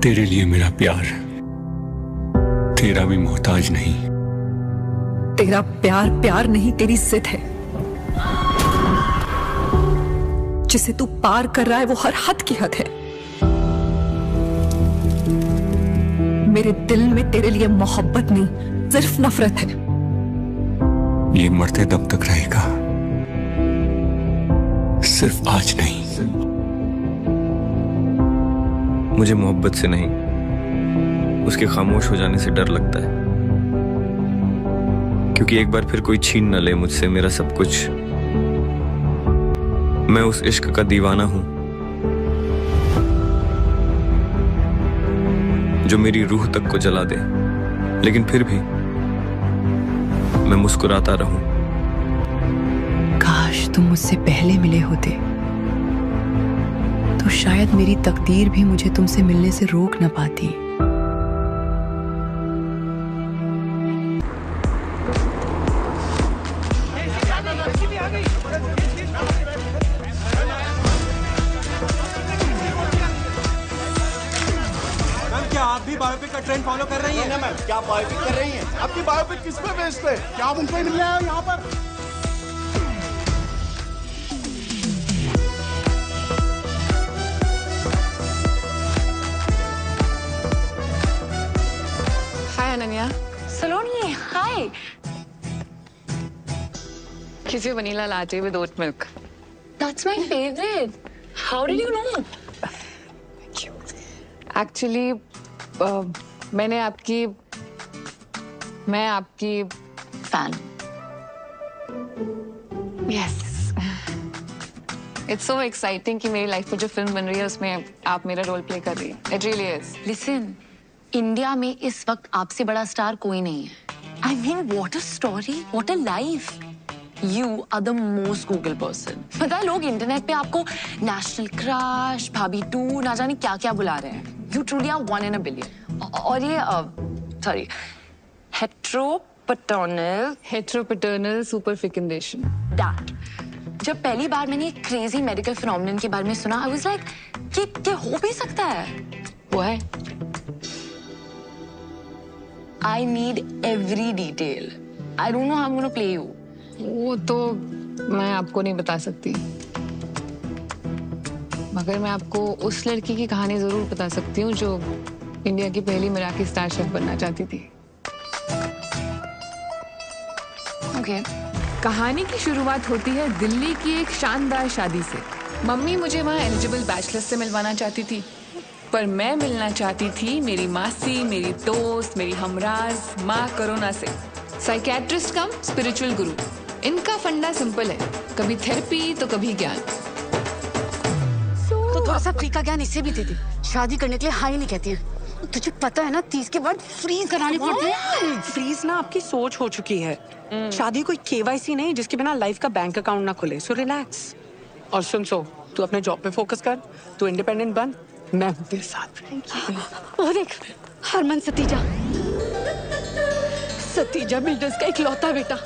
तेरे लिए मेरा प्यार तेरा भी मोहताज नहीं। तेरा प्यार प्यार नहीं, तेरी जिद है। जिसे तू पार कर रहा है वो हर हद की हद है। मेरे दिल में तेरे लिए मोहब्बत नहीं, सिर्फ नफरत है। ये मरते दम तक रहेगा, सिर्फ आज नहीं। मुझे मोहब्बत से नहीं, उसके खामोश हो जाने से डर लगता है, क्योंकि एक बार फिर कोई छीन न ले मुझसे मेरा सब कुछ। मैं उस इश्क का दीवाना हूं जो मेरी रूह तक को जला दे, लेकिन फिर भी मैं मुस्कुराता रहूं। काश तुम मुझसे पहले मिले होते तो शायद मेरी तकदीर भी मुझे तुमसे मिलने से रोक न पाती। क्या आप भी बायोपिक का ट्रेंड फॉलो कर रही हैं? ना मैम, क्या बायोपिक कर रही हैं? आपकी बायोपिक किस पे बेस्ड है? क्या आप उनको ही मिलने आए हो यहाँ पर? हाय अनन्या। सलोनी, हाय। कीजिए vanilla latte with oat milk. That's my favorite. How did you know? Actually मैं आपकी Fan. Yes it's so exciting कि मेरी लाइफ में जो फिल्म बन रही है उसमें आप मेरा रोल प्ले कर रही हैं। It really is. Listen, India में इस वक्त आपसे बड़ा स्टार कोई नहीं है। I mean, what a story, what a life. You are the most Google person. पता है लोग इंटरनेट पे आपको नेशनल क्रश, भाभी 2, ना जाने क्या क्या बुला रहे हैं। You truly are 1 in a billion. और ये sorry, हेट्रोपैटर्नल सुपरफिकेशन। that. जब पहली बार मैंने क्रेजी मेडिकल फिनोमेनन के बारे में सुना, I was like, कि हो भी सकता है। वो है I need every detail. I don't know how I'm gonna play you. वो तो मैं आपको नहीं बता सकती, मगर मैं आपको उस लड़की की कहानी जरूर बता सकती हूँ जो इंडिया की पहली मराठी स्टार शेफ बनना चाहती थी। Okay. कहानी की शुरुआत होती है दिल्ली की एक शानदार शादी से। मम्मी मुझे वहाँ एलिजिबल बैचलर्स से मिलवाना चाहती थी, पर मैं मिलना चाहती थी मेरी मासी, मेरी दोस्त, मेरी हमराज माँ करुणा से। साइकियाट्रिस्ट कम स्पिरिचुअल गुरु। इनका फंडा सिंपल है, कभी थेरेपी तो कभी ज्ञान। तो थोड़ा सा फ्री का ज्ञान इसे भी दे दे। शादी करने के लिए हाई नहीं कहती है। तुझे पता है ना 30 के बाद फ्रीज करानी पड़ती है। फ्रीज ना आपकी सोच हो चुकी है। शादी कोई केवाईसी नहीं जिसके बिना लाइफ का बैंक अकाउंट ना खुले। So relax. और सुन, तू अपने जॉब पे फोकस कर, तू इंडिपेंडेंट बन, मैं हूँ तेरे साथ। वो देख, हरमन सतीजा। सतीजा बिल्डर्स का इकलौता बेटा।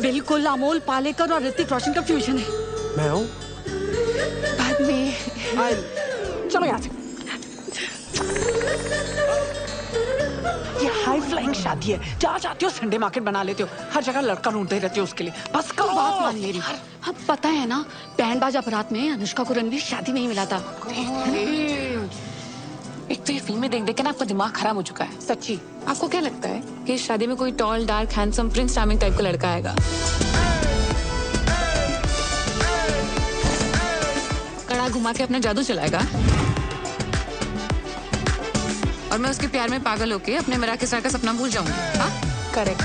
बिल्कुल अमोल पालेकर और ऋतिक रोशन का फ्यूजन है। मैं हूँ। बाद में चलो यहाँ से। ये हाई फ्लाइंग शादी है, जहाँ चाहती हो संडे मार्केट बना लेते हो, हर जगह लड़का ढूंढते रहते हो उसके लिए। बस करो। बात मान ले रही। अब पता है ना, बैंड बाजा बारात में अनुष्का को रणवीर शादी में ही मिला था। एक तो ये फिल्में देख देख के ना आपका दिमाग खराब हो चुका है। सच्ची। आपको क्या लगता है कि इस शादी में कोई tall dark handsome Prince charming type का लड़का आएगा? कड़ा घुमा के अपना जादू चलाएगा और मैं उसके प्यार में पागल होके अपने मेरा के साथ का सपना भूल जाऊंगी। हाँ करेक्ट।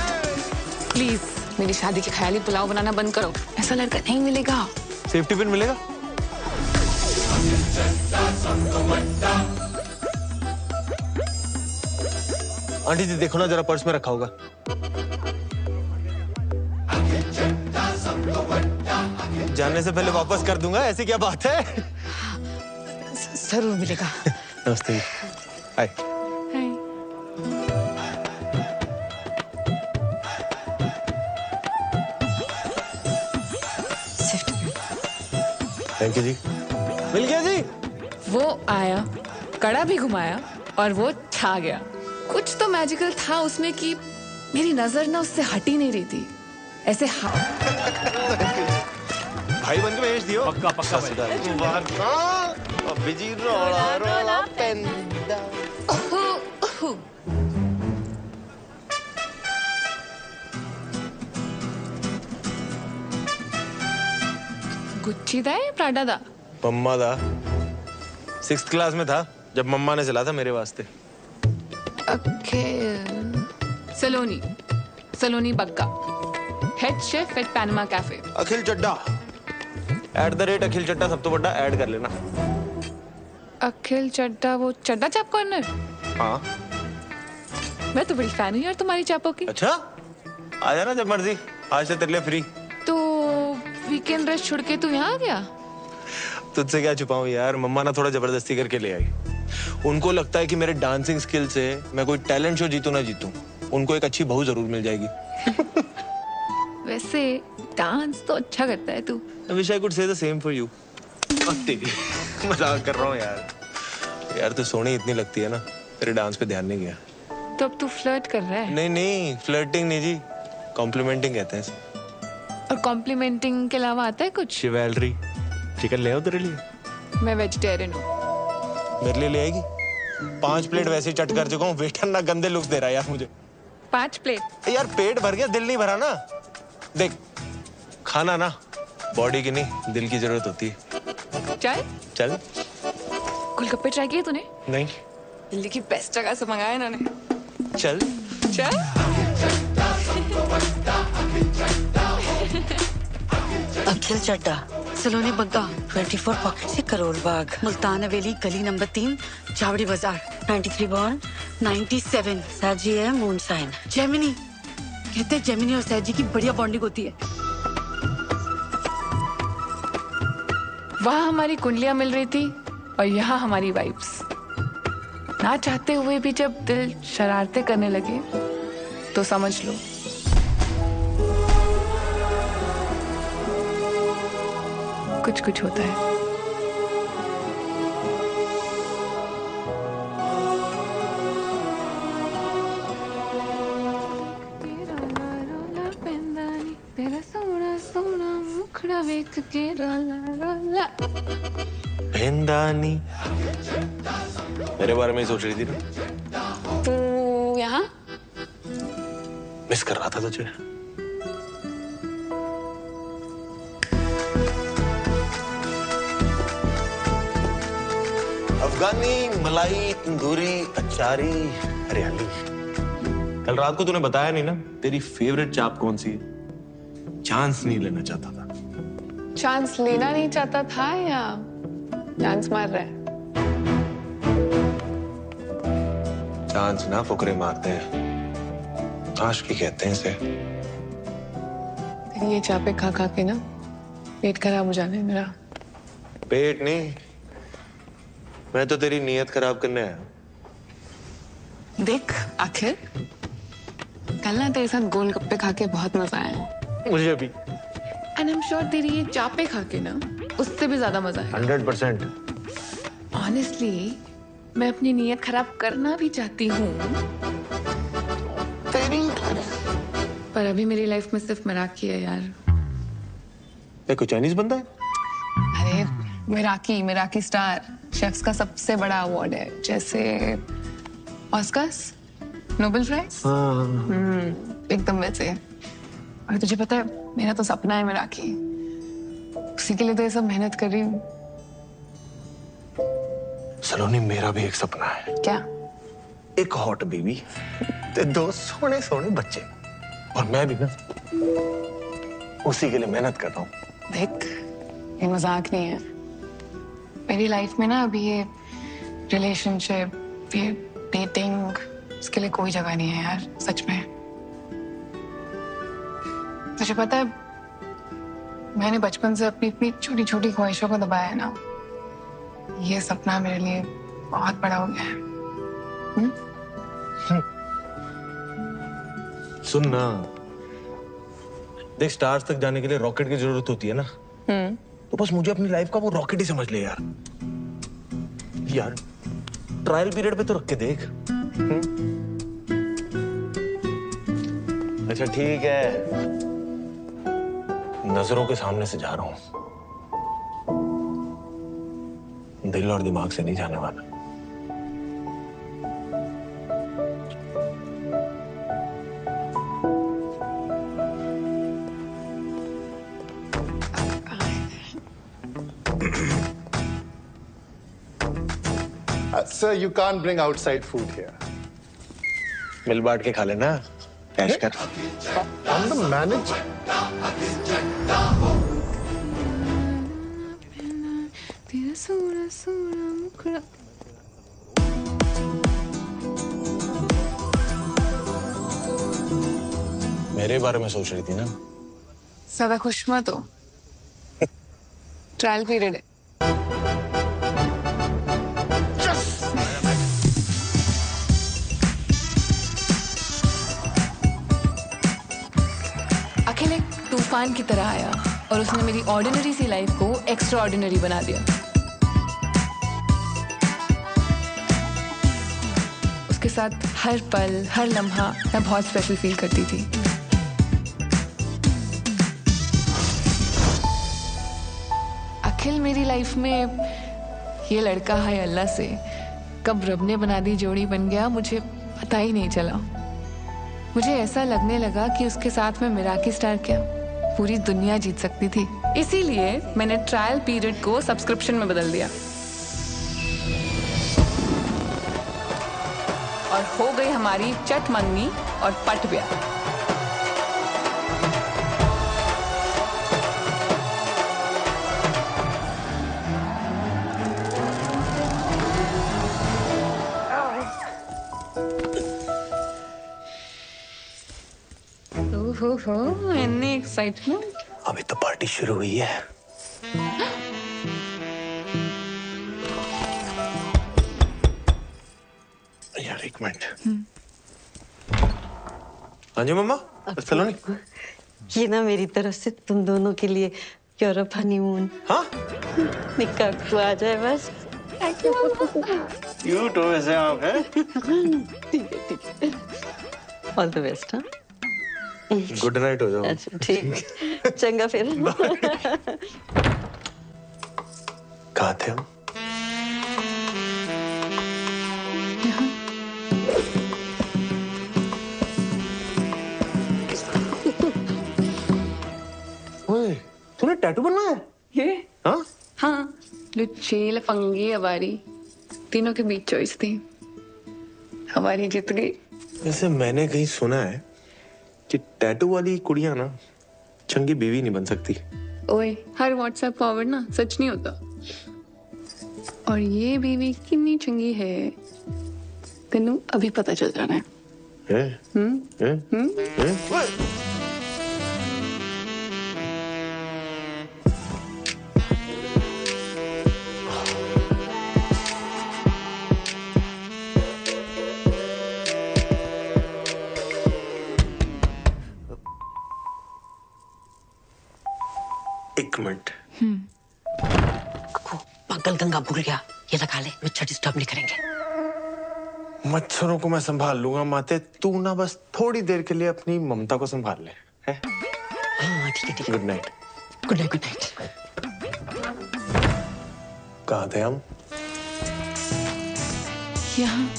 प्लीज मेरी शादी के ख्याली पुलाव बनाना बंद करो। ऐसा लड़का नहीं मिलेगा। सेफ्टी पिन मिलेगा? आंटी जी देखो ना, जरा पर्स में रखा होगा। जानने से पहले वापस कर दूंगा, ऐसी क्या बात है? जरूर मिलेगा। नमस्ते। हाय। सेफ्टी। थैंक यू जी। मिल गया जी। वो आया, कड़ा भी घुमाया और वो छा गया। कुछ तो मैजिकल था उसमें कि मेरी नजर ना उससे हट ही नहीं रही थी। ऐसे भाई बन के भेज दियो। पक्का पक्का बिजी रोला रोला पेंदा। गुच्ची दा या प्राडा दा? मम्मा दा। 6th क्लास में था जब मम्मा ने चला था मेरे वास्ते। Saloni Saloni Bagga, head chef at Panama cafe. Akhil Chadha @ Akhil Chadha सब तो बड़ा ऐड कर लेना। अखिल चड्डा वो चड्डा चाप कॉर्नर? हाँ मैं तो बड़ी फैन हूँ यार तुम्हारी चापों की। अच्छा आ जाना जब मर्जी, आज से तेरे लिए फ्री। तो वीकेंड रेस्ट छोड़ के तू यहाँ आ गया? तुझसे क्या छुपाऊं यार, मम्मा ना थोड़ा जबरदस्ती करके ले आई। उनको लगता है कि मेरे डांसिंग स्किल से मैं कोई टैलेंट शो जीतूं ना जीतूं, उनको एक अच्छी बहू जरूर मिल जाएगी। वैसे डांस तो अच्छा करता है तू। I wish I could say the same for you. मजाक कर रहा हूँ यार। यार तू सोनी इतनी लगती है ना, तेरे डांस पे ध्यान नहीं गया। तो अब तू फ्लर्ट कर रहा है? नहीं नहीं, फ्लर्टिंग नहीं जी, कॉम्प्लीमेंटिंग कहते हैं। और कॉम्प्लीमेंटिंग के अलावा आता है कुछ? शिवेलरी। चिकन ले आओ तेरे लिए। मैं वेजिटेरियन हूँ। मेरे लिए ले आएगी? 5 प्लेट वैसे ही चट कर चुका हूँ, वेटर ना गंदे लुक्स दे रहा है यार मुझे। 5 प्लेट? यार पेट भर गया, दिल नहीं भरा ना। देख खाना ना बॉडी की नहीं दिल की जरूरत होती है। चल चल। गोलगप्पे ट्राई किए तूने? नहीं। दिल्ली की बेस्ट जगह से मंगाया इन्होंने। चल चल। अखिल चड्डा, सलोनी बग्गा, 24 पॉकेट से करोल बाग, मुल्तान हवेली, गली नंबर 3, चावड़ी बाजार, 93 बॉर्न, 97, साजी है मून साइन। जेमिनी, कहते हैं जेमिनी और साजी की बढ़िया बॉन्डिंग होती है। वहाँ हमारी कुंडलियां मिल रही थी और यहाँ हमारी वाइब्स। ना चाहते हुए भी जब दिल शरारतें करने लगे तो समझ लो कुछ कुछ होता है। तेरा सोना सोना मुखड़ा वेख के रोला रोला। भेंदानी मेरे बारे में ही सोच रही थी ना? तू यहाँ? मिस कर रहा था तुझे। अफगानी मलाई तंदूरी अचारी हरियाली। कल रात को तूने बताया नहीं ना तेरी फेवरेट चाप कौन सी है? चांस नहीं लेना चाहता था। चांस लेना नहीं चाहता था या चांस मार रहा है? चांस ना फुकरे मारते हैं, आशिकी कहते हैं इसे। तेरी ये चापे खा खा के ना पेट खराब हो जाने मेरा। पेट नहीं, मैं तो तेरी नीयत खराब करने आया। देख आखिर कल ना तेरे साथ गोलगप्पे खा के बहुत मजा आया। मुझे भी। एंड आई एम श्योर तेरी ये चापे खा के ना उससे भी ज्यादा मजा आया। 100%। ऑनेस्टली मैं अपनी नीयत खराब करना भी चाहती हूँ, पर अभी मेरी लाइफ में सिर्फ मराठी है यार। ये कोई चाइनीज बंदा है? अरे मिराकी स्टार शेफ्स का सबसे बड़ा अवार्ड है, जैसे ऑस्कर्स, नोबेल प्राइज। एकदम वैसे। और तुझे पता है मेरा तो सपना है मिराकी, उसी के लिए तो ये सब मेहनत कर रही हूँ। सलोनी मेरा भी एक सपना है। क्या? एक हॉट बेबी, ते 2 सोने सोने बच्चे, और मैं भी ना उसी के लिए मेहनत कर रहा हूँ। देख ये मजाक नहीं है। मेरी लाइफ में ना अभी ये रिलेशनशिप, ये डेटिंग, इसके लिए कोई जगह नहीं है यार, सच में। तुझे पता है मैंने बचपन से अपनी इतनी छोटी छोटी ख्वाहिशों को दबाया है ना, ये सपना मेरे लिए बहुत बड़ा हो गया है। सुन ना, देख स्टार्स तक जाने के लिए रॉकेट की जरूरत होती है ना, तो बस मुझे अपनी लाइफ का वो रॉकेट ही समझ ले यार। ट्रायल पीरियड पे तो रख के देख। अच्छा ठीक है, नजरों के सामने से जा रहा हूं, दिल और दिमाग से नहीं जाने वाला। Sir, you can't bring outside food here. मिल बांट के खा लेना, कैश कर। I'm the manager. मेरे बारे में सोच रही थी ना? ज्यादा खुश मत हो, ट्रायल पीरियड है। अखिल एक तूफान की तरह आया और उसने मेरी ऑर्डिनरी सी लाइफ को एक्स्ट्रा ऑर्डिनरी बना दिया। उसके साथ हर पल हर लम्हा मैं बहुत स्पेशल फील करती थी। अखिल मेरी लाइफ में ये लड़का है अल्लाह से कब रब ने बना दी जोड़ी बन गया, मुझे पता ही नहीं चला। मुझे ऐसा लगने लगा कि उसके साथ में मिराकी स्टार क्या पूरी दुनिया जीत सकती थी। इसीलिए मैंने ट्रायल पीरियड को सब्सक्रिप्शन में बदल दिया और हो गई हमारी चट मंगनी और पट ब्याह। हो इतनी एक्साइटमेंट। अभी तो पार्टी शुरू हुई है। यार एक मिनट। हाँ जी मम्मा, चलो नहीं। ये ना मेरी तरफ से तुम दोनों के लिए यूरोप हनीमून। हाँ? निकाह को आ जाए बस। क्यूट हो वैसे आप, हैं? ठीक है। All the best. हाँ, गुड नाइट हो जाओ। अच्छा ठीक, चंगा फिर। कहाँ थे हम? ओए, तूने टैटू बनवाया है? ये? हाँ? हाँ, लुच्ची लफंगी हमारी तीनों के बीच चॉइस थी, हमारी जीत गई। वैसे मैंने कहीं सुना है कि टैटू वाली कुड़ियां ना चंगी बीवी नहीं बन सकती। ओए, हर व्हाट्सएप फॉरवर्ड ना सच नहीं होता। और ये बीवी कितनी चंगी है तेनू अभी पता चल जाना है। एक मिनट। पागल गंगा भूल गया, ये लगा ले, मच्छर डिस्टर्ब नहीं करेंगे। मच्छरों को मैं संभाल लूंगा माते, तू ना बस थोड़ी देर के लिए अपनी ममता को संभाल ले, है? हाँ ठीक है। Good night. Good night. Good night. कहाँ थे हम? यहाँ।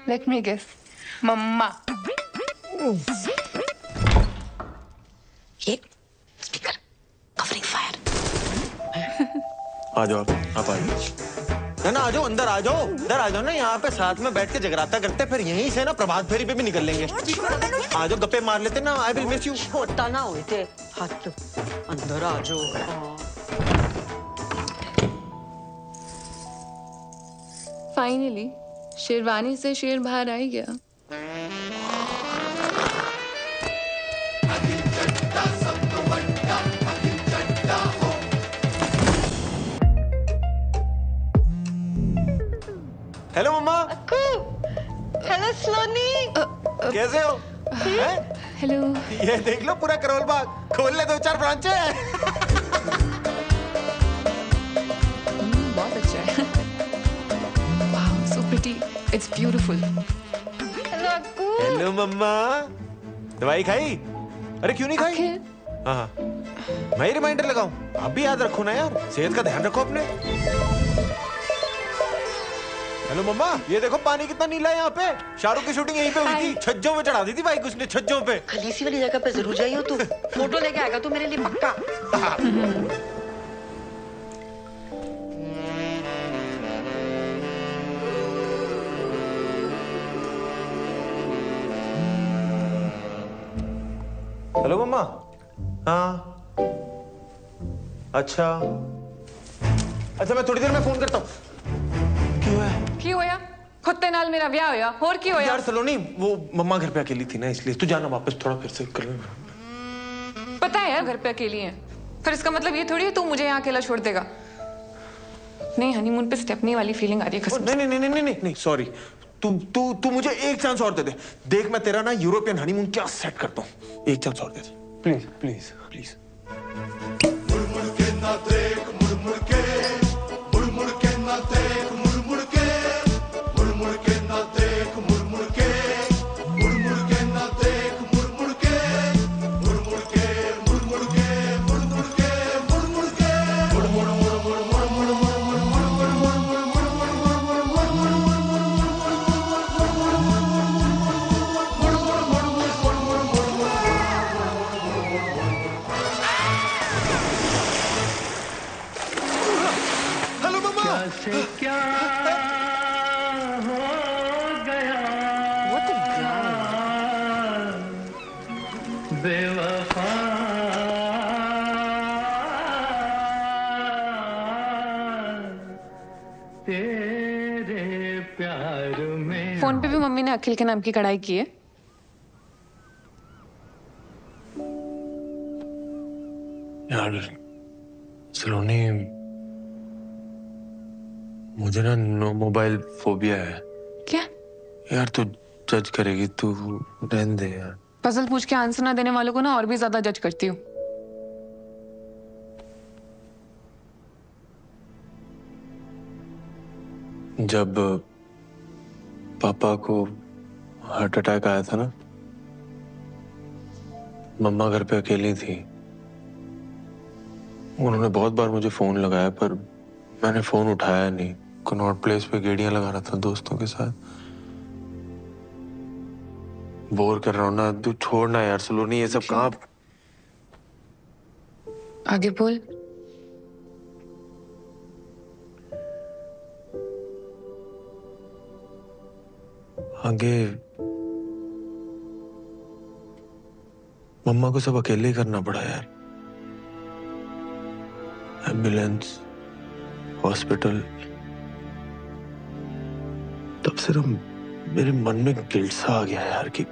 Let me guess, मम्मा। ये स्पीकर कवरिंग फायर। आ जाओ आप आ जाओ ना, आ जाओ अंदर, आ जाओ इधर, आ जाओ ना, यहाँ पे साथ में बैठ के जगराता करते, फिर यहीं से ना प्रभात फेरी पे भी निकल लेंगे। आ जाओ, गप्पे मार लेते ना। I will miss you. छोटा ना हुए थे हाथ, अंदर आ जाओ। फाइनली शेरवानी से शेर बाहर आ ही गया। हेलो मम्मा। हेलो स्लोनी। कैसे हो? हेलो। ये देख लो पूरा करोल बाग, खोल ले 2-4 ब्रांचें। It's beautiful. हेलो मम्मा, दवाई खाई? अरे क्यों नहीं खाई? हाँ, मैं ही रिमाइंडर लगाऊं? आप भी याद रखो ना यार, सेहत का ध्यान रखो अपने। हेलो मम्मा, ये देखो पानी कितना नीला है यहाँ पे। शाहरुख की शूटिंग यहीं पे हुई थी। छज्जों में चढ़ा दी थी बाइक उसने, छज्जों पे। खलीसी वाली जगह पे जरूर जाइयो तू। फोटो लेके आएगा तू मेरे लिए पक्का। हेलो मम्मा। हाँ अच्छा मैं थोड़ी देर में फोन करता हूँ। की होया? खुत्ते नाल मेरा ब्याह होया, और की होया? यार सलोनी, वो मम्मा घर पे अकेली थी ना, इसलिए तू जाना वापस थोड़ा फिर से कर ले। पता है यार घर पे अकेली है, फिर इसका मतलब ये थोड़ी है तू मुझे यहाँ अकेला छोड़ देगा। नहीं, हनीमून पे स्टेपनी वाली फीलिंग आ रही है कसम से। नहीं सॉरी, तू मुझे एक चांस और दे दे। देख मैं तेरा ना यूरोपियन हनीमून क्या सेट करता हूँ। एक चांस और दे दे प्लीज प्लीज प्लीज। मुड़ के ना देख, मुड़ के मुड़ के ना देख, मुड़ के ना देख, मुड़ के ना देख, मुड़ के क्या हो गया बेवफा तेरे प्यार में। फोन पे भी मम्मी ने अखिल के नाम की कढ़ाई की है। यार सलोनी, मुझे ना नो मोबाइल फोबिया है। क्या? यार तू जज करेगी, तू रहने दे यार। पजल पूछ के आंसर ना देने वालों को ना और भी ज्यादा जज करती हूँ। जब पापा को हार्ट अटैक आया था ना, मम्मा घर पे अकेली थी। उन्होंने बहुत बार मुझे फोन लगाया पर मैंने फोन उठाया नहीं। कनॉट प्लेस पे गेड़ियां लगा रहा था दोस्तों के साथ। बोर कर रहा हूं ना, तू छोड़ना यार सलोनी, ये सब कहाँ। आगे बोल। आगे मम्मा को सब अकेले ही करना पड़ा यार। Ambulance, hospital. तब से मेरे मन में गिल्ट सा आ गया यार कि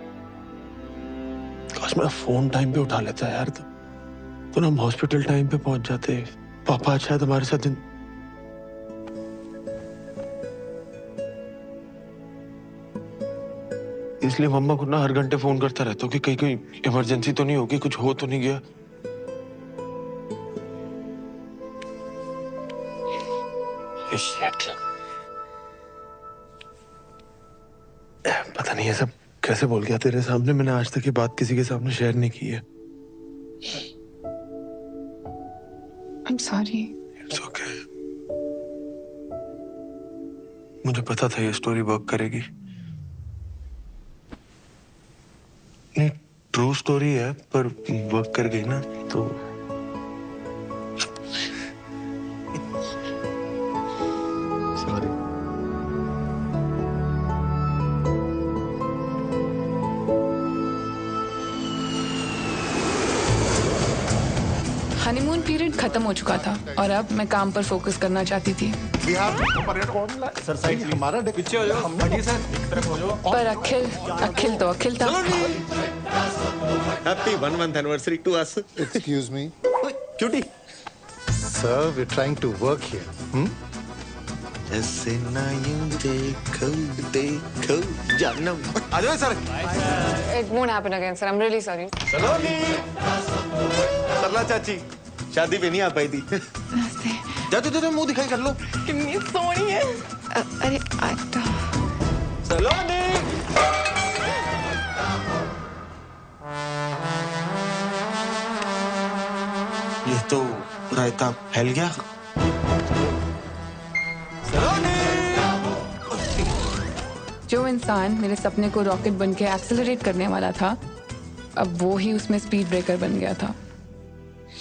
काश मैं फोन टाइम पे उठा लेता यार, तो ना हम हॉस्पिटल टाइम पे पहुंच जाते। पापा शायद हमारे साथ दिन। इसलिए मम्मा को ना हर घंटे फोन करता रहता हूँ कि कहीं कोई इमरजेंसी तो नहीं होगी, कुछ हो तो नहीं गया। पता नहीं ये सब कैसे बोल गया तेरे सामने। मैंने आज तक ये बात किसी के सामने शेयर नहीं की है। I'm sorry. It's okay. मुझे पता था ये स्टोरी वर्क करेगी। नहीं, ट्रू स्टोरी है पर वर्क कर गई ना तो। सॉरी। हनीमून पीरियड खत्म हो चुका था और अब मैं काम पर फोकस करना चाहती थी। सर साइड हमारा पीछे हो जाओ। सर एक तरफ हो जाओ। पर अखिल तो अखिल था। Happy 1 month anniversary to us. Excuse me. Cutie. Sir, we're trying to work here. ऐसे ना यूं देखो देखो जानम। आ जाओ sir. It won't happen again, sir. I'm really sorry. सलोनी। सरला चाची शादी पे नहीं आ पाई थी। जा मुंह दिखाई कर लो। कितनी सोहनी है। अरे सलोनी। ये तो रायता फैल गया। जो इंसान मेरे सपने को रॉकेट बन के एक्सेलरेट करने वाला था, अब वो ही उसमें स्पीड ब्रेकर बन गया था।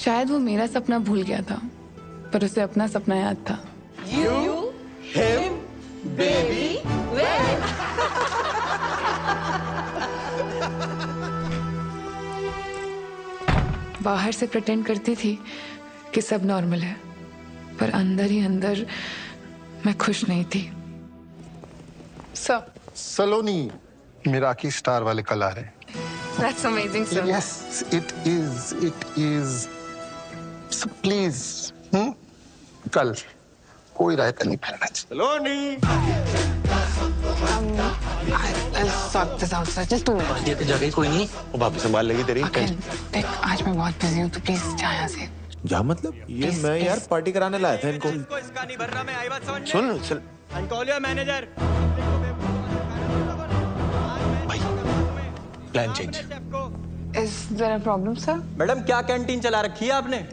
शायद वो मेरा सपना भूल गया था, पर उसे अपना सपना याद था। You, him, baby, when? बाहर से प्रिटेंड करती थी कि सब नॉर्मल है, पर अंदर ही अंदर मैं खुश नहीं थी। सर, सलोनी मिराकी स्टार वाले कल आ रहे हैं। That's amazing, sir. Yes, it is. It is. So please, कल कोई रायता नहीं फैलना चाहिए। सलोनी। I'll sort this out, sir. Just 2 minutes. ये तो जगह कोई नहीं, वो भाभी संभाल लेगी तेरी। देख, आज मैं बहुत बिजी हूँ, तो प्लीज जा यहाँ से। जा मतलब? ये मैं यार पार्टी कराने लाया था इनको। इसका नहीं भर रहा, मैं आई बात समझ में। सुन चल। And call your manager. Plan change. Is there a problem, sir? Madam क्या कैंटीन चला रखी है आपने?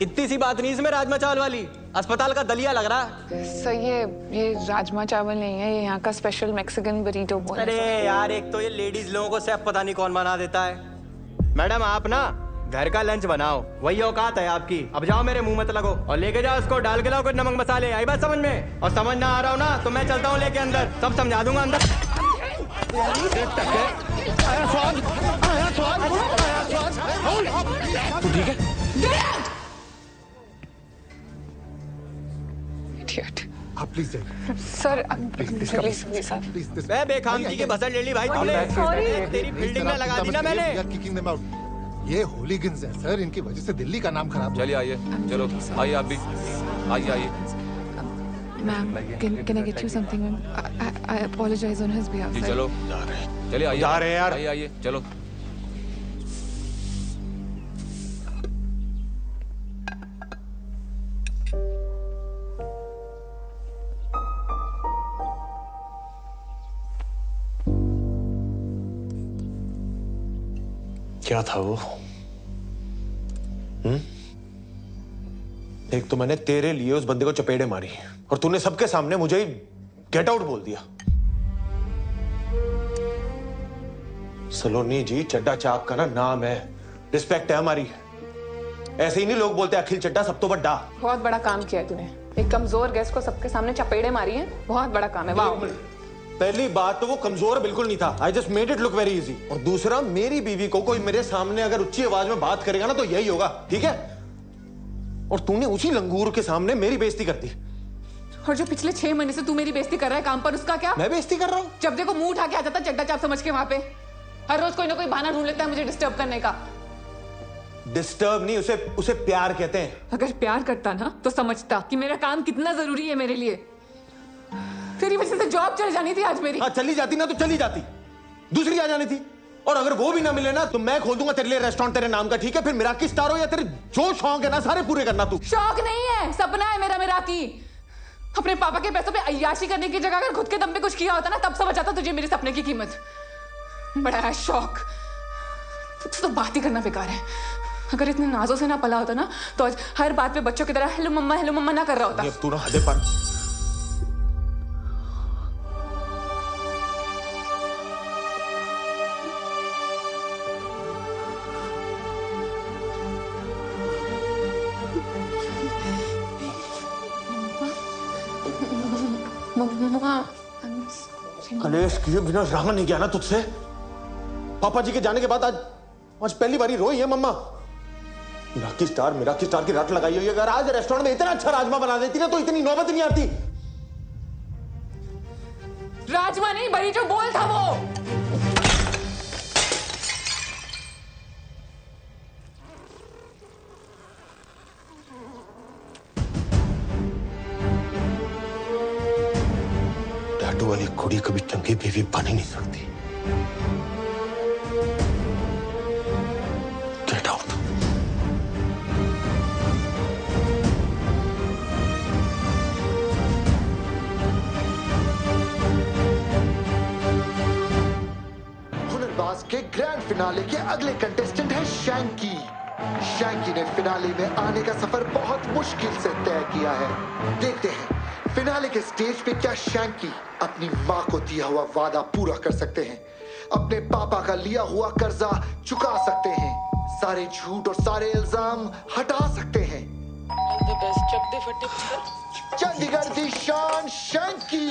इतनी सी बात नहीं इसमें राजमा चावल वाली, अस्पताल का दलिया लग रहा है। सर, ये राजमा चावल नहीं है, ये यहाँ का स्पेशल मैक्सिकन बरीटो बोल। अरे यार, एक तो ये लेडीज लोगों को सेफ पता नहीं कौन बना देता है। मैडम आप ना घर का लंच बनाओ, वही औकात है आपकी। अब जाओ, मेरे मुंह मत लगो और लेके जाओ उसको, डाल के लाओ कुछ नमक मसाले। आई बात समझ में? और समझ ना आ रहा हो ना तो मैं चलता हूँ लेके अंदर, सब समझा दूंगा अंदर। तू ठीक है? आप प्लीज सर, प्लीज सर। मैं बेखामती के भसड़ ले ली भाई तुमने। तेरी फील्डिंग में लगा दी ना मैंने। Kicking them out. ये होलीगन्स हैं सर, इनकी वजह से दिल्ली का नाम खराब। चलिए आइए, चलो आइए आप भी, आइए आइए। Ma'am, can I get you something, ma'am? I apologize on his behalf. जी चलो, चलिए आइए। जा रहे हैं यार। आइए आइए, चलो। क्या था वो? एक तो मैंने तेरे लिए उस बंदे को चपेड़े मारी और तूने सबके सामने मुझे गेट आउट बोल दिया। सलोनी जी, चड्डा चाप का ना नाम है, रिस्पेक्ट है हमारी। ऐसे ही नहीं लोग बोलते अखिल चड्डा सब तो बड्डा। बहुत बड़ा काम किया है तूने, एक कमजोर गेस्ट को सबके सामने चपेड़े मारी है, बहुत बड़ा काम है। वाह। पहली बात तो वो कमजोर बिल्कुल नहीं था, I just made it look very easy. और दूसरा, मेरी बीवी को कोई मेरे सामने अगर ऊंची आवाज में बात करेगा ना तो यही होगा, ठीक है? और तूने उसी लंगूर के सामने मेरी बेइज्जती कर दी। और जो पिछले 6 महीने से तू मेरी बेइज्जती कर रहा है काम पर, उसका क्या? मैं बेइज्जती कर रहा हूँ? जब देखो मुंह उठा के आ जाता चड्डा चाप समझ के वहां पे। हर रोज कोई ना कोई बहाना ढूंढ लेता है मुझे डिस्टर्ब करने का। डिस्टर्ब नहीं, उसे प्यार कहते हैं। अगर प्यार करता ना तो समझता कि मेरा काम कितना जरूरी है मेरे लिए। तेरी वजह से जॉब चली जानी थी आज मेरी। हाँ, चली जाती ना तो चली जाती, दूसरी आ जानी थी। और अगर वो भी ना मिले ना तो मैं खोल दूंगा तेरे लिए रेस्टोरेंट तेरे नाम का, ठीक है? फिर मिराकी स्टार हो या तेरे जो शौक है ना सारे पूरे करना तू। शौक नहीं है, सपना है मेरा मिराकी। अपने पापा के पैसों पे अय्याशी करने की जगह अगर खुद के दम पे कुछ किया होता ना तब समझ आता तुझे मेरे सपने की कीमत। बड़ा है शौक, तो बात ही करना बेकार है। अगर इतने नाजों से ना पला होता ना तो आज हर बात पे बच्चों की तरह हेलो मम्मा ना कर रहा होता। तू ना हदे पर। कलेश किए बिना रहा नहीं गया ना तुझसे। पापा जी के जाने के बाद आज पहली बारी रोई है मम्मा। मिराकी स्टार की रट लगाई हुई है। अगर आज रेस्टोरेंट में इतना अच्छा राजमा बना देती ना तो इतनी नौबत नहीं आती। राजमा नहीं, बड़ी जो बोल था वो। टैटू वाली कुड़ी कभी चंगी बीवी बन ही नहीं सकती। Get out. फिनाले के अगले कंटेस्टेंट है शैंकी। शैंकी ने फिनाले में आने का सफर बहुत मुश्किल से तय किया है। देखते हैं फिनाले के स्टेज पे क्या शैंकी अपनी माँ को दिया हुआ वादा पूरा कर सकते हैं, अपने पापा का लिया हुआ कर्जा चुका सकते हैं, सारे झूठ और सारे इल्जाम हटा सकते हैं। चंडीगढ़ दी शान शैंकी।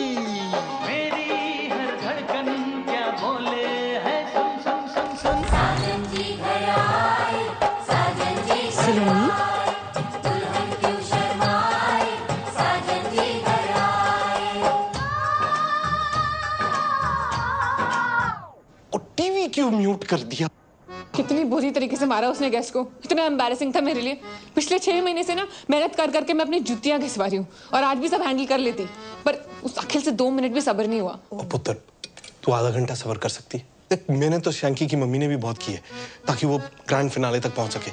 मेरी हर धड़कन क्या बोले है, सुन सुन सुन सुन। साजन जी घर आए, साजन जी सलोनी, दुल्हन क्यों शर्माए, साजन जी घर आए। और टीवी क्यों म्यूट कर दिया? कितनी बुरी तरीके से मारा उसने गेस्ट को, इतना एम्बैरेसिंग था मेरे लिए। पिछले 6 महीने से ना मेहनत कर करके मैं अपनी जुतियां घिसवा रही हूँ और आज भी सब हैंडल कर लेती, पर उस अखिल से 2 मिनट भी सब्र नहीं हुआ। पुत्र, तू आधा घंटा सब्र कर सकती है? देख, मैंने तो शैंकी की मम्मी ने भी बहुत की है ताकि वो ग्रैंड फिनाले तक पहुंच सके।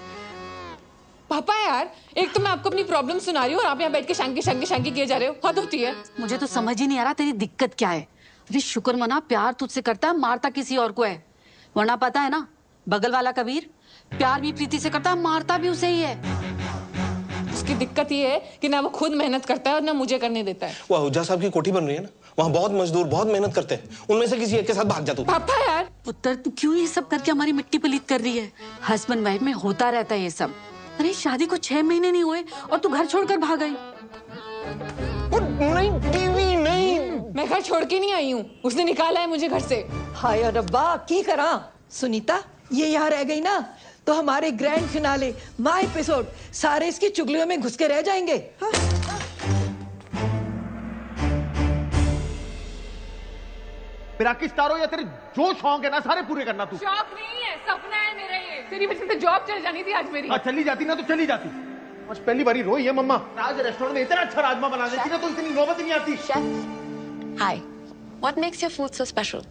पापा यार, एक तो मैं आपको अपनी प्रॉब्लम सुना रही हूँ और आप यहाँ बैठ के शैंकी शैंकी शैंकी किए जा रहे हो। हद होती है। मुझे तो समझ ही नहीं आ रहा तेरी दिक्कत क्या है। अरे शुक्र मना, प्यार तुझसे करता है, मारता किसी और को है। वरना पता है ना, बगल वाला कबीर प्यार भी प्रीति से करता है, मारता भी उसे ही है। उसकी दिक्कत ये है कि ना वो खुद मेहनत करता है और ना मुझे करने देता है। वो आहूजा साहब की कोठी बन रही है ना, वहाँ बहुत मजदूर बहुत मेहनत करते हैं, उनमें से किसी एक के साथ भाग जा तू। पापा यार, पुत्र तू क्यों ये सब करके हमारी मिट्टी पलीत कर रही है? हस्बैंड वाइफ में होता रहता है ये सब। अरे शादी को 6 महीने नहीं हुए और तू घर छोड़कर भाग गई। नहीं, टीवी नहीं। मैं घर छोड़ के नहीं आई हूँ, उसने निकाला है मुझे घर से। हाय रब्बा, की करा सुनीता, ये यहाँ रह गई ना तो हमारे ग्रैंड फिनाले माय एपिसोड सारे इसकी चुगलियों में घुस के रह जाएंगे। हाँ? मेरा किस तारो या तेरे जो शौक है ना सारे पूरे करना तू। शौक नहीं है, सपना है मेरा ये। तेरी वजह से जॉब चल जानी थी आज मेरी। चली जाती ना तो चली जाती। आज पहली बारी रोई है मम्मा। आज रेस्टोरेंट में इतना अच्छा राजमा बना देती ना तो इतनी नौबत नहीं आती। Hi, what makes your food so special?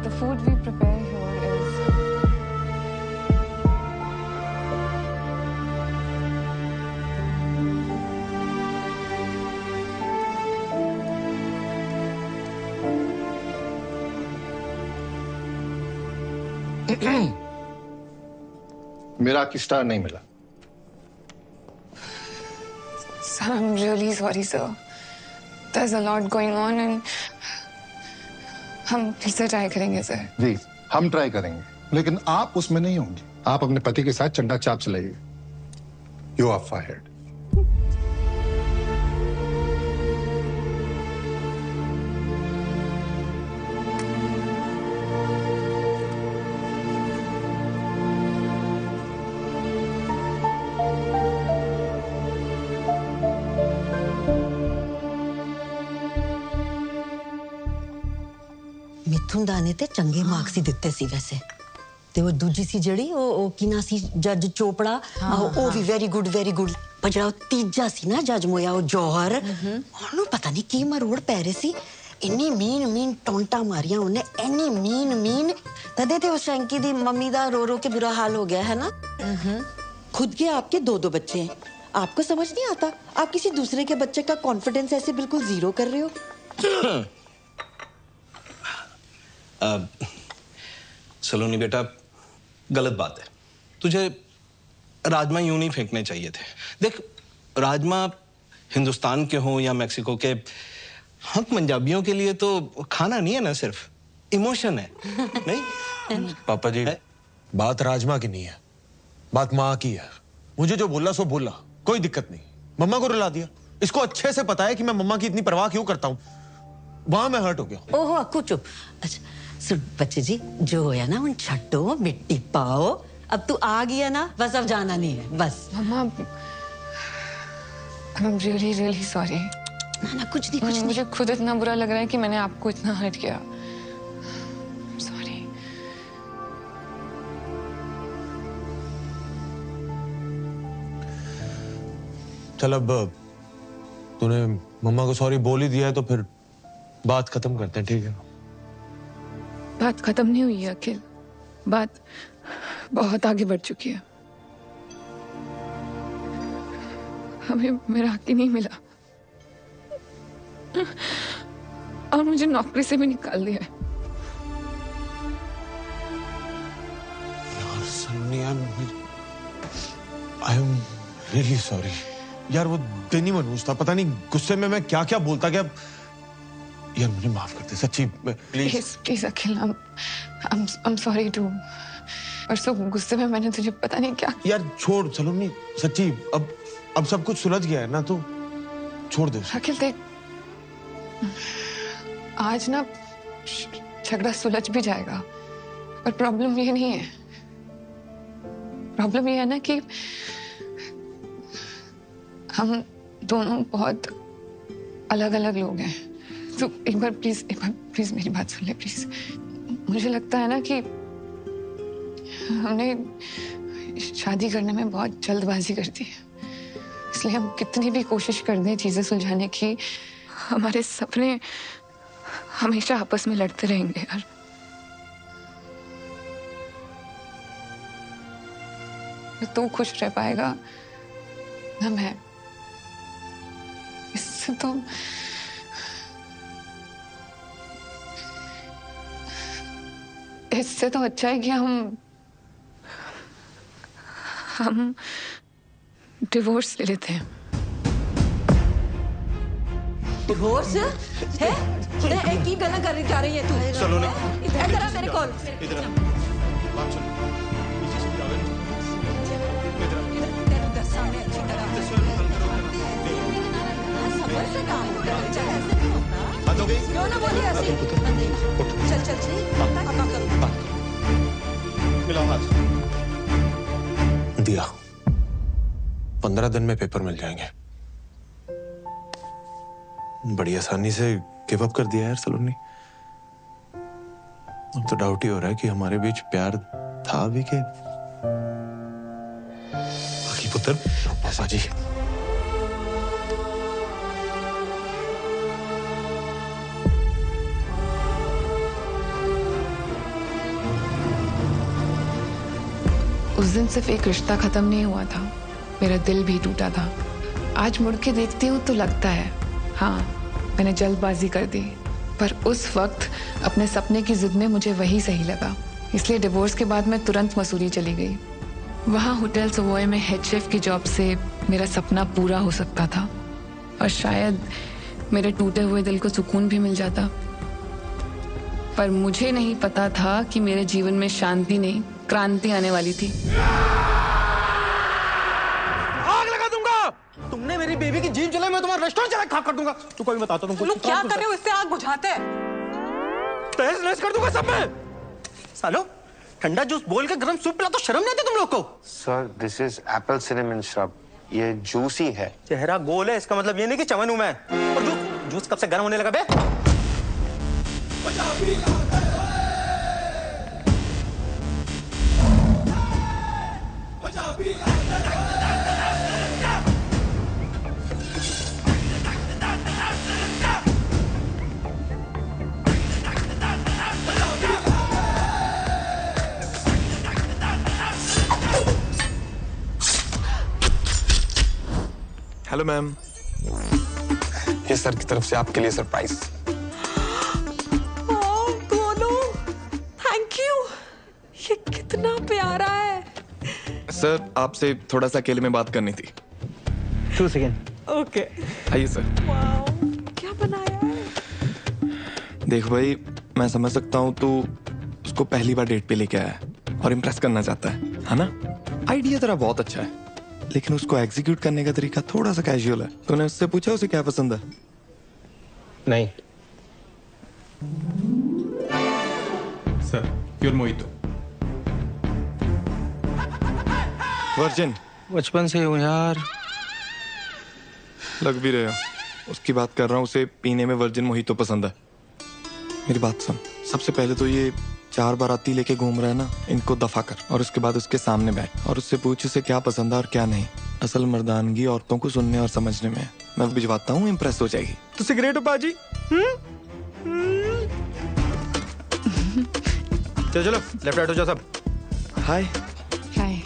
The food we prepare here is मेरा स्टार नहीं मिला। Sir, I'm really sorry, sir. There's a lot going on and हम फिर से ट्राई करेंगे सर। जी हम ट्राई करेंगे, लेकिन आप उसमें नहीं होंगे। आप अपने पति के साथ चंडा चाप चलाइए। You are fired. मिथुन दा ने ते चंगे मार्क्स ही दिते सी वैसे। ते वो दूजी सी जड़ी ओ किना सी जज चोपड़ा, ओ भी वेरी गुड पर जड़ा तीजा सी ना जज मोया ओ जौहर, ओनु पता नहीं की मरोड़ पै रहे सी। इन्नी मीन टोंटा मारियां उन्हें, इन्नी मीन तदे थे। उस शैंकी दी मम्मी दा रो के बुरा हाल हो गया है ना। खुद के आपके 2 बच्चे हैं, आपको समझ नहीं आता? आप किसी दूसरे के बच्चे का कॉन्फिडेंस ऐसे बिल्कुल जीरो कर रहे हो। सलोनी बेटा, गलत बात है। तुझे राजमा यूं नहीं फेंकने चाहिए थे। देख, राजमा हिंदुस्तान के हों या मैक्सिको के, हम पंजाबियों के लिए तो खाना नहीं है ना, सिर्फ इमोशन है। नहीं पापा जी, बात राजमा की नहीं है, बात माँ की है। मुझे जो बोला सो बोला, कोई दिक्कत नहीं। मम्मा को रुला दिया। इसको अच्छे से पता है कि मैं मम्मा की इतनी परवाह क्यों करता हूँ। वहां मैं हर्ट हो गया। ओहो अक्कू चुप। अच्छा सुन बच्चे जी, जो होया ना उन छट्टो मिट्टी पाओ। अब तू आ गया ना, बस अब जाना नहीं है बस। मम्मा, I'm really sorry। ना कुछ नहीं। मुझे खुद इतना बुरा लग रहा है कि मैंने आपको इतना हर्ट किया। सॉरी। चल अब तूने मम्मा को सॉरी बोल ही दिया है तो फिर बात खत्म करते हैं, ठीक है? बात खत्म नहीं हुई है अखिल, बात बहुत आगे बढ़ चुकी है। हमें मेरा हक ही नहीं मिला और मुझे नौकरी से भी निकाल दिया है। यार Sunny, I am really sorry यार। वो दिन ही मनहूस था, पता नहीं गुस्से में मैं क्या क्या बोलता गया। यार मुझे माफ कर दे सच्ची, please please Akhil, I am sorry too. परसों गुस्से में मैंने तुझे पता नहीं क्या। यार छोड़ सलोनी, सच्ची अब सब कुछ सुलझ गया है ना, तो छोड़ दे। अखिल देख, आज ना झगड़ा सुलझ भी जाएगा, पर प्रॉब्लम ये नहीं है। प्रॉब्लम ये है ना कि हम दोनों बहुत अलग अलग लोग हैं। तो एक बार प्लीज मेरी बात सुन ले प्लीज। मुझे लगता है ना कि हमने शादी करने में बहुत जल्दबाजी कर दी है, इसलिए हम कितनी भी कोशिश कर दें चीजें सुलझाने की, हमारे सपने हमेशा आपस में लड़ते रहेंगे यार। न तू खुश रह पाएगा न मैं। इससे तो अच्छा है कि हम डिवोर्स ले लेते हैं। डिवोर्स है? एक ही गलत कर जा रही है तू। चलो ना। इधर आ मेरे कॉल। इधर आ। बात सुन। पीछे से जावे। इधर आ। तेरे दस सामने अच्छी तरह से सुन। समझ से काम हो रहा है, ऐसे नहीं होता। बात हो गई? क्यों ना बोली ऐसे? चल चल चल। मिलाओ हाथ। दिया 15 दिन में पेपर मिल जाएंगे। बड़ी आसानी से गिव अप कर दिया यार सलोनी। अब तो डाउट ही हो रहा है कि हमारे बीच प्यार था भी के। बाकी पुत्र पापा जी, उस दिन सिर्फ एक रिश्ता खत्म नहीं हुआ था, मेरा दिल भी टूटा था। आज मुड़ के देखती हूँ तो लगता है हाँ, मैंने जल्दबाजी कर दी, पर उस वक्त अपने सपने की जिद में मुझे वही सही लगा। इसलिए डिवोर्स के बाद मैं तुरंत मसूरी चली गई। वहाँ होटल सवॉय में हेड शेफ की जॉब से मेरा सपना पूरा हो सकता था और शायद मेरे टूटे हुए दिल को सुकून भी मिल जाता। पर मुझे नहीं पता था कि मेरे जीवन में शांति नहीं, क्रांति आने वाली थी। आग लगा दूंगा। तुमने मेरी बेबी की जीन चलाई, मैं तुम्हारा रेस्टोरेंट चला खाक कर दूंगा। तू कोई बताता तुमको। लोग क्या कर रहे हो? इससे आग बुझाते हैं। तहस नहस कर दूंगा सब में। सालो, ठंडा जूस बोल के गरम सूप पिला तो शर्म नहीं आती तुम लोग को? Sir, this is Apple cinnamon shrub. ये जूसी है। चेहरा गोल है, इसका मतलब ये नहीं कि चमन हूं मैं। और जूस कब से गर्म होने लगा बे? Hello ma'am. ये सर की तरफ से आपके लिए सरप्राइज। Thank you. ये कितना प्यारा है। सर, आपसे थोड़ा सा अकेले में बात करनी थी। 2 सेकेंड। ओके। आइए सर। क्या बनाया है? देख भाई, मैं समझ सकता हूँ तू उसको पहली बार डेट पे लेके आया है और इम्प्रेस करना चाहता है ना? आइडिया तेरा बहुत अच्छा है, लेकिन उसको एग्जीक्यूट करने का तरीका थोड़ा सा कैजुअल है। तूने उससे पूछा उसे क्या पसंद है? नहीं। Sir, pure mojito. वर्जिन। बचपन से हूँ यार। लग भी रहे हो। उसकी बात कर रहा हूँ, उसे पीने में वर्जिन मोहितो पसंद है। मेरी बात सुन, सबसे पहले तो ये 4 बाराती लेके घूम रहा है ना, इनको दफा कर और उसके बाद उसके सामने बैठ और उससे पूछ उसे क्या पसंद है और क्या नहीं। असल मर्दानगी औरतों को सुनने और समझने में। मैं भिजवाता हूँ, इम्प्रेस हो जाएगी। तो सिगरेट हो बाजी? चलो लेफ्ट राइट हो जाओ सब। हाय। हाय।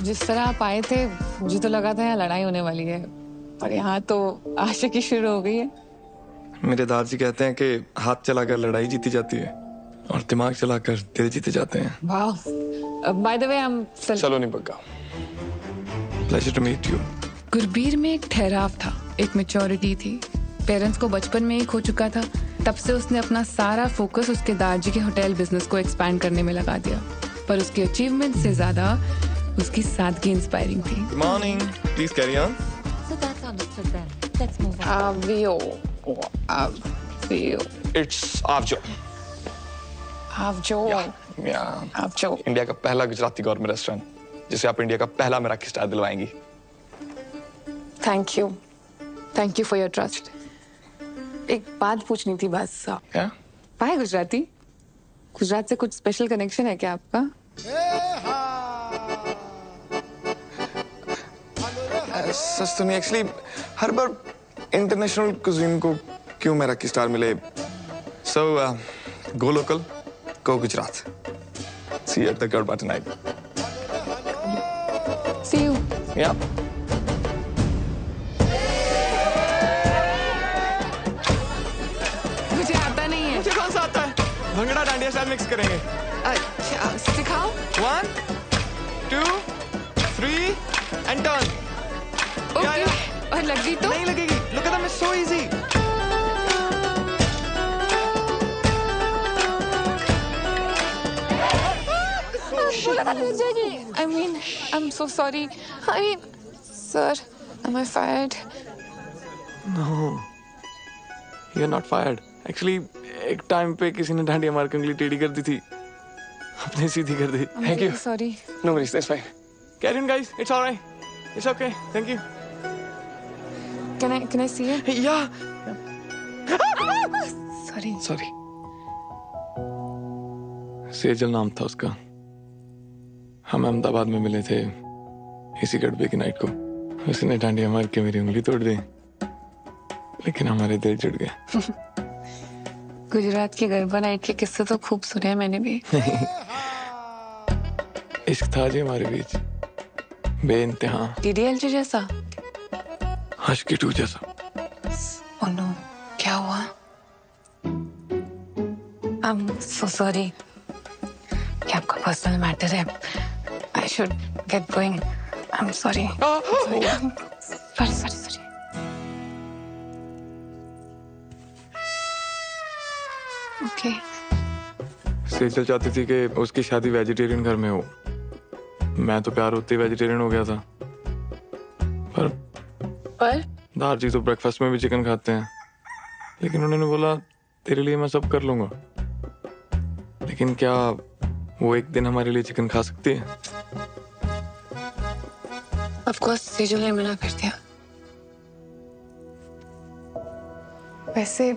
जिस तरह आप आए थे मुझे तो लगा था यहाँ लड़ाई होने वाली है, पर यहाँ तो आशिकी शुरू हो गई है। मेरे दादाजी कहते हैं कि हाथ चलाकर लड़ाई जीती जाती है और दिमाग चलाकर दिल जीते जाते हैं। वाह। बाय द वे हम Saloni Bagga. Pleasure to meet you. Gurbir में एक ठहराव था, एक मैच्योरिटी थी। पेरेंट्स को बचपन में ही खो चुका था, तब से उसने अपना सारा फोकस उसके दादाजी के होटल बिजनेस को एक्सपैंड करने में लगा दिया। पर उसकी अचीवमेंट से ज्यादा उसकी सादगी इंस्पायरिंग थी। Good morning. Please carry on. So that's understood then. Let's move on. Avio. It's Avjo. Avjo. Yeah. Avjo. India का पहला गुजराती गौरमेंट रेस्टोरेंट जिसे आप इंडिया का पहला मेराकी स्टार दिलवाएंगी। Thank you for your trust. एक बात पूछनी थी बस। क्या? पाए गुजराती? गुजरात से कुछ स्पेशल कनेक्शन है क्या आपका? सच तो नहीं, एक्चुअली हर बार इंटरनेशनल कुजीन को क्यों मेराकी स्टार मिले। So go local, go Gujarat. See you at the Garba tonight. See you. Yeah. मुझे आता नहीं है। मुझे कौन सा आता है? भंगड़ा डांडिया स्टाइल मिक्स करेंगे। अच्छा, सिखाओ। 1, 2, 3 and turn. ओके। और लगी तो? नहीं लगेगी। Look at them, it's so easy. I mean, I'm so sorry. I mean, sir, am I fired? No, you're not fired. Actually, एक टाइम पे किसी ने डांडिया मार के उंगली टेढ़ी कर दी थी, अपने सीधी कर दी। Thank you. Sorry. No worries, that's fine. Carry on, guys. It's all right. It's okay. Thank you. Can I see it? Yeah. Sorry. Sejal नाम था उसका। हम अहमदाबाद में मिले थे इसी गड़बे की नाइट को। उसने डांडिया मार के मेरी उंगली तोड़ दी, लेकिन हमारे दिल जुड़ गए। गुजरात की गरबा नाइट के किस्से तो खूब सुने हैं मैंने भी। इश्क था जी हमारे बीच, बेइंतहा। DDLJ जैसा? आशिकी 2 जैसा। Oh no, क्या हुआ? I'm so sorry. क्या आपका पर्सनल मैटर है? I should get going. I'm sorry. Sorry. Okay. Sejal चाहती थी कि उसकी शादी वेजिटेरियन घर में हो। मैं तो प्यार होते ही वेजिटेरियन हो गया था। पर दादाजी तो ब्रेकफास्ट में भी चिकन खाते हैं, लेकिन उन्होंने बोला तेरे लिए मैं सब कर लूंगा। लेकिन क्या वो एक दिन हमारे लिए चिकन खा सकती है? Of course, सेजल ने मना कर दिया। वैसे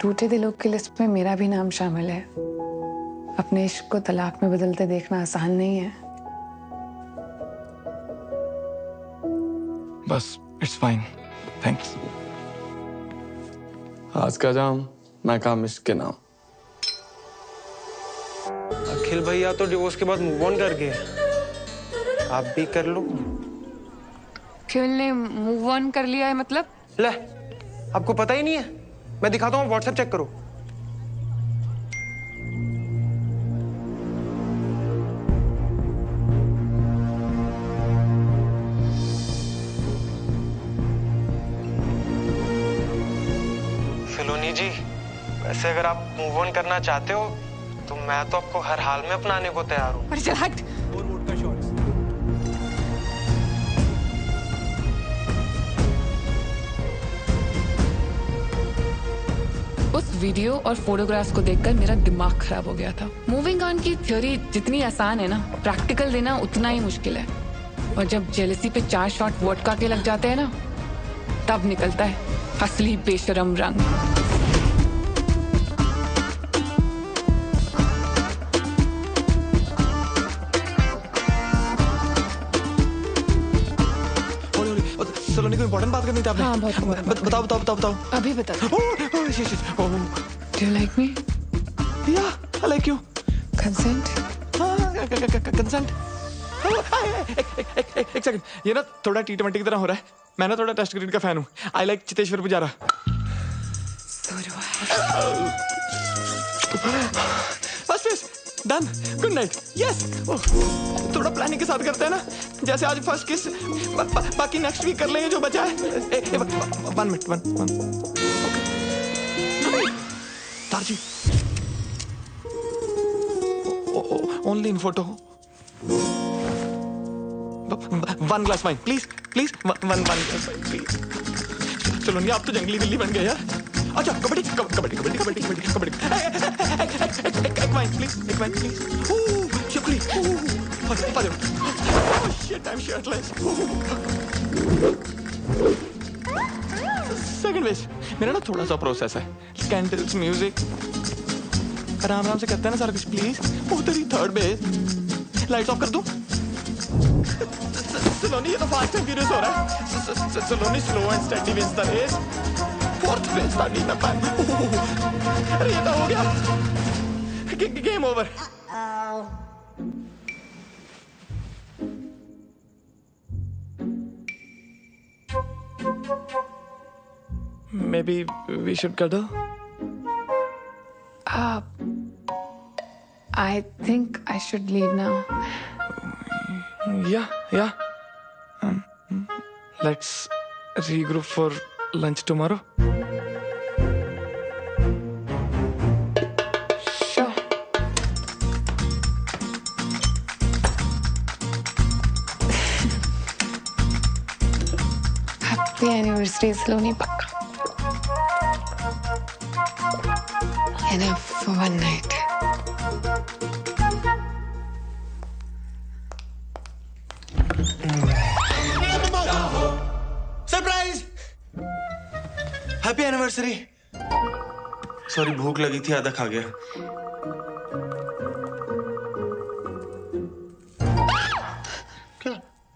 टूटे दिलों की लिस्ट में मेरा भी नाम शामिल है। अपने इश्क को तलाक में बदलते देखना आसान नहीं है। बस इट्स फाइन, थैंक्स। आज का जाम मैं काम इश्क के नाम। अखिल भैया तो डिवोर्स के बाद मूव ऑन कर गए, आप भी कर लो। अखिल ने मूव ऑन कर लिया है मतलब? ले, आपको पता ही नहीं है? मैं दिखाता हूँ, व्हाट्सएप चेक करो। सलोनी जी, वैसे अगर आप मूव ऑन करना चाहते हो तो मैं तो आपको हर हाल में अपनाने को तैयार हूँ। अरे चल हट। उस वीडियो और फोटोग्राफ्स को देखकर मेरा दिमाग खराब हो गया था। मूविंग ऑन की थ्योरी जितनी आसान है ना, प्रैक्टिकल देना उतना ही मुश्किल है। और जब जेलसी पे 4 शॉट वोडका के लग जाते हैं ना, तब निकलता है असली बेशरम रंग। सलोनी को इम्पोर्टेंट बात करनी थी आपने। हाँ, बहुत बताओ। अभी बता। Do you like me? Yeah, I like you. Consent? Consent? एक सेकंड, ये ना थोड़ा T20 की तरह हो रहा है। मैं ना थोड़ा टेस्ट क्रिकेट का फैन हूँ। I like Cheteshwar Pujara. बस डन, गुड नाइट। यस, थोड़ा प्लानिंग के साथ करते हैं ना, जैसे आज फर्स्ट किस, बाकी नेक्स्ट वीक कर लेंगे जो बचा है। 1 मिनट, 1 तारजी, only in photo. 1 glass wine please, please 1 glass wine please. चलो नहीं, आप तो जंगली बिल्ली बन गए यार। अच्छा, कबड्डी कबड्डी कबड्डी कबड्डी कबड्डी कबड्डी। एक वाइन प्लीज, एक वाइन प्लीज। चुकली, shit, I am shirtless. Second base मेरा ना थोड़ा सा प्रोसेस है। कैंडल्स, म्यूजिक, आराम से करते हैं ना सारा कुछ प्लीज। तेरी थर्ड बेस लाइट्स ऑफ कर दूं? सलोनी, ये तो फास्ट एंड फ्यूरियस हो रहा है। Saloni, slow and steady wins the race. Fourth base starting में पैन। अरे ये तो हो गया, game over. Maybe we should cuddle? I think I should leave now. Yeah. Let's regroup for lunch tomorrow. Sure. Happy anniversary, Saloni, pakka. Enough for one night. Surprise! Happy anniversary. Sorry, भूख लगी थी, आधा खा गया।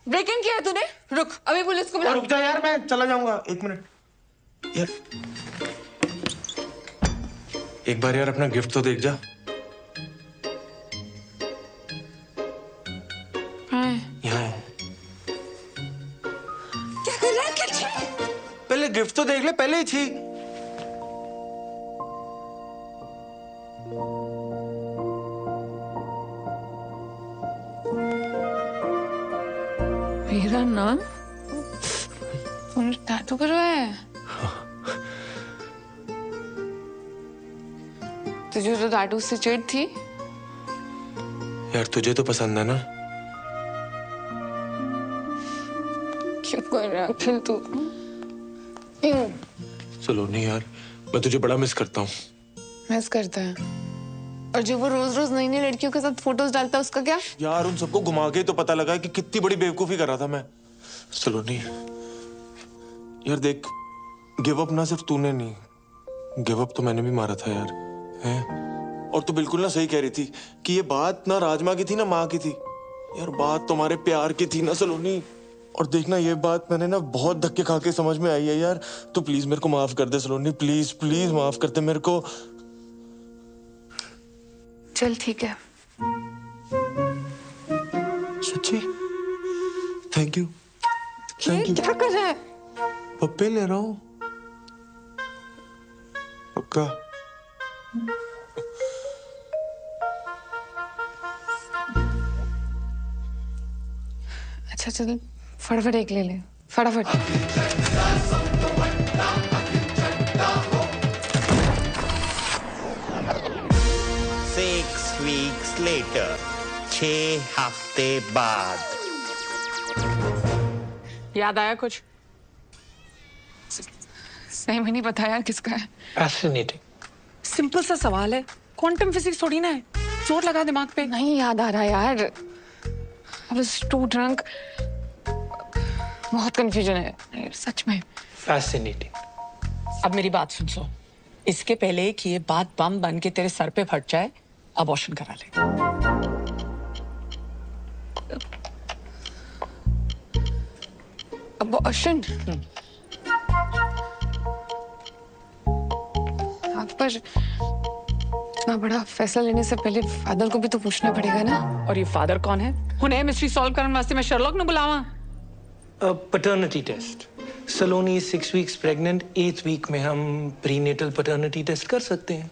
Break in किया है तूने? रुक, अभी पुलिस को बुला। रुक जा यार, मैं चला जाऊंगा। 1 मिनट यार, एक बार यार अपना गिफ्ट तो देख जा। यहाँ है। क्या कर रहा है? क्या छी? पहले गिफ्ट तो देख ले, पहले ही छी। मेरा नाम? तूने टैटू करवाया है? तुझे तो टैटू से चिढ़ थी? यार तुझे तो पसंद है ना? क्यों कर रहा है अखिल तू? सलोनी यार, मैं तुझे बड़ा मिस करता हूँ। मिस करता है? और जो वो रोज रोज नई नई लड़कियों के साथ फोटोज डालता है, उसका क्या? यार उन सबको घुमा के तो पता लगा कि कितनी बड़ी बेवकूफी कर रहा था मैं। सलोनी यार देख, गिव अप ना सिर्फ तूने नहीं, गिव अप तो मैंने भी मारा था यार, है? और तू बिल्कुल ना सही कह रही थी कि ये बात ना राजमा की थी ना माँ की थी। यार बात तुम्हारे प्यार की थी ना सलोनी। और देखना, ये बात मैंने ना बहुत धक्के खा के समझ में आई है यार। तो प्लीज मेरे को माफ कर दे सलोनी, प्लीज प्लीज माफ कर दे मेरे को। चल ठीक है। सच्ची? Thank you. Thank you. क्या कर रहा है? पप्पे ले रहा हूँ, पक्का। अच्छा चल, फटाफट एक ले ले, फटाफट। 6 weeks later, 6 हफ्ते बाद। याद आया कुछ? सही में नहीं पता यार किसका है। फैसिनेटिंग। सिंपल सा सवाल है, क्वांटम फिजिक्स थोड़ी ना है। चोट लगा दिमाग पे। नहीं याद आ रहा यार। I was too drunk. बहुत कंफ्यूजन है सच में। फैसिनेटिंग। अब मेरी बात सुन। इसके पहले कि ये बात बम बन के तेरे सर पे फट जाए, अबॉर्शन करा ले। अबॉर्शन? पर इतना बड़ा फैसला लेने से पहले फादर को भी तो पूछना पड़ेगा ना। और ये फादर कौन है? हुने मिस्ट्री सॉल्व करने वास्ते मैं शर्लॉक ने बुलावा। Paternity test. Saloni 6 weeks pregnant, 8th week में हम प्रीनेटल पैटर्निटी टेस्ट कर सकते हैं।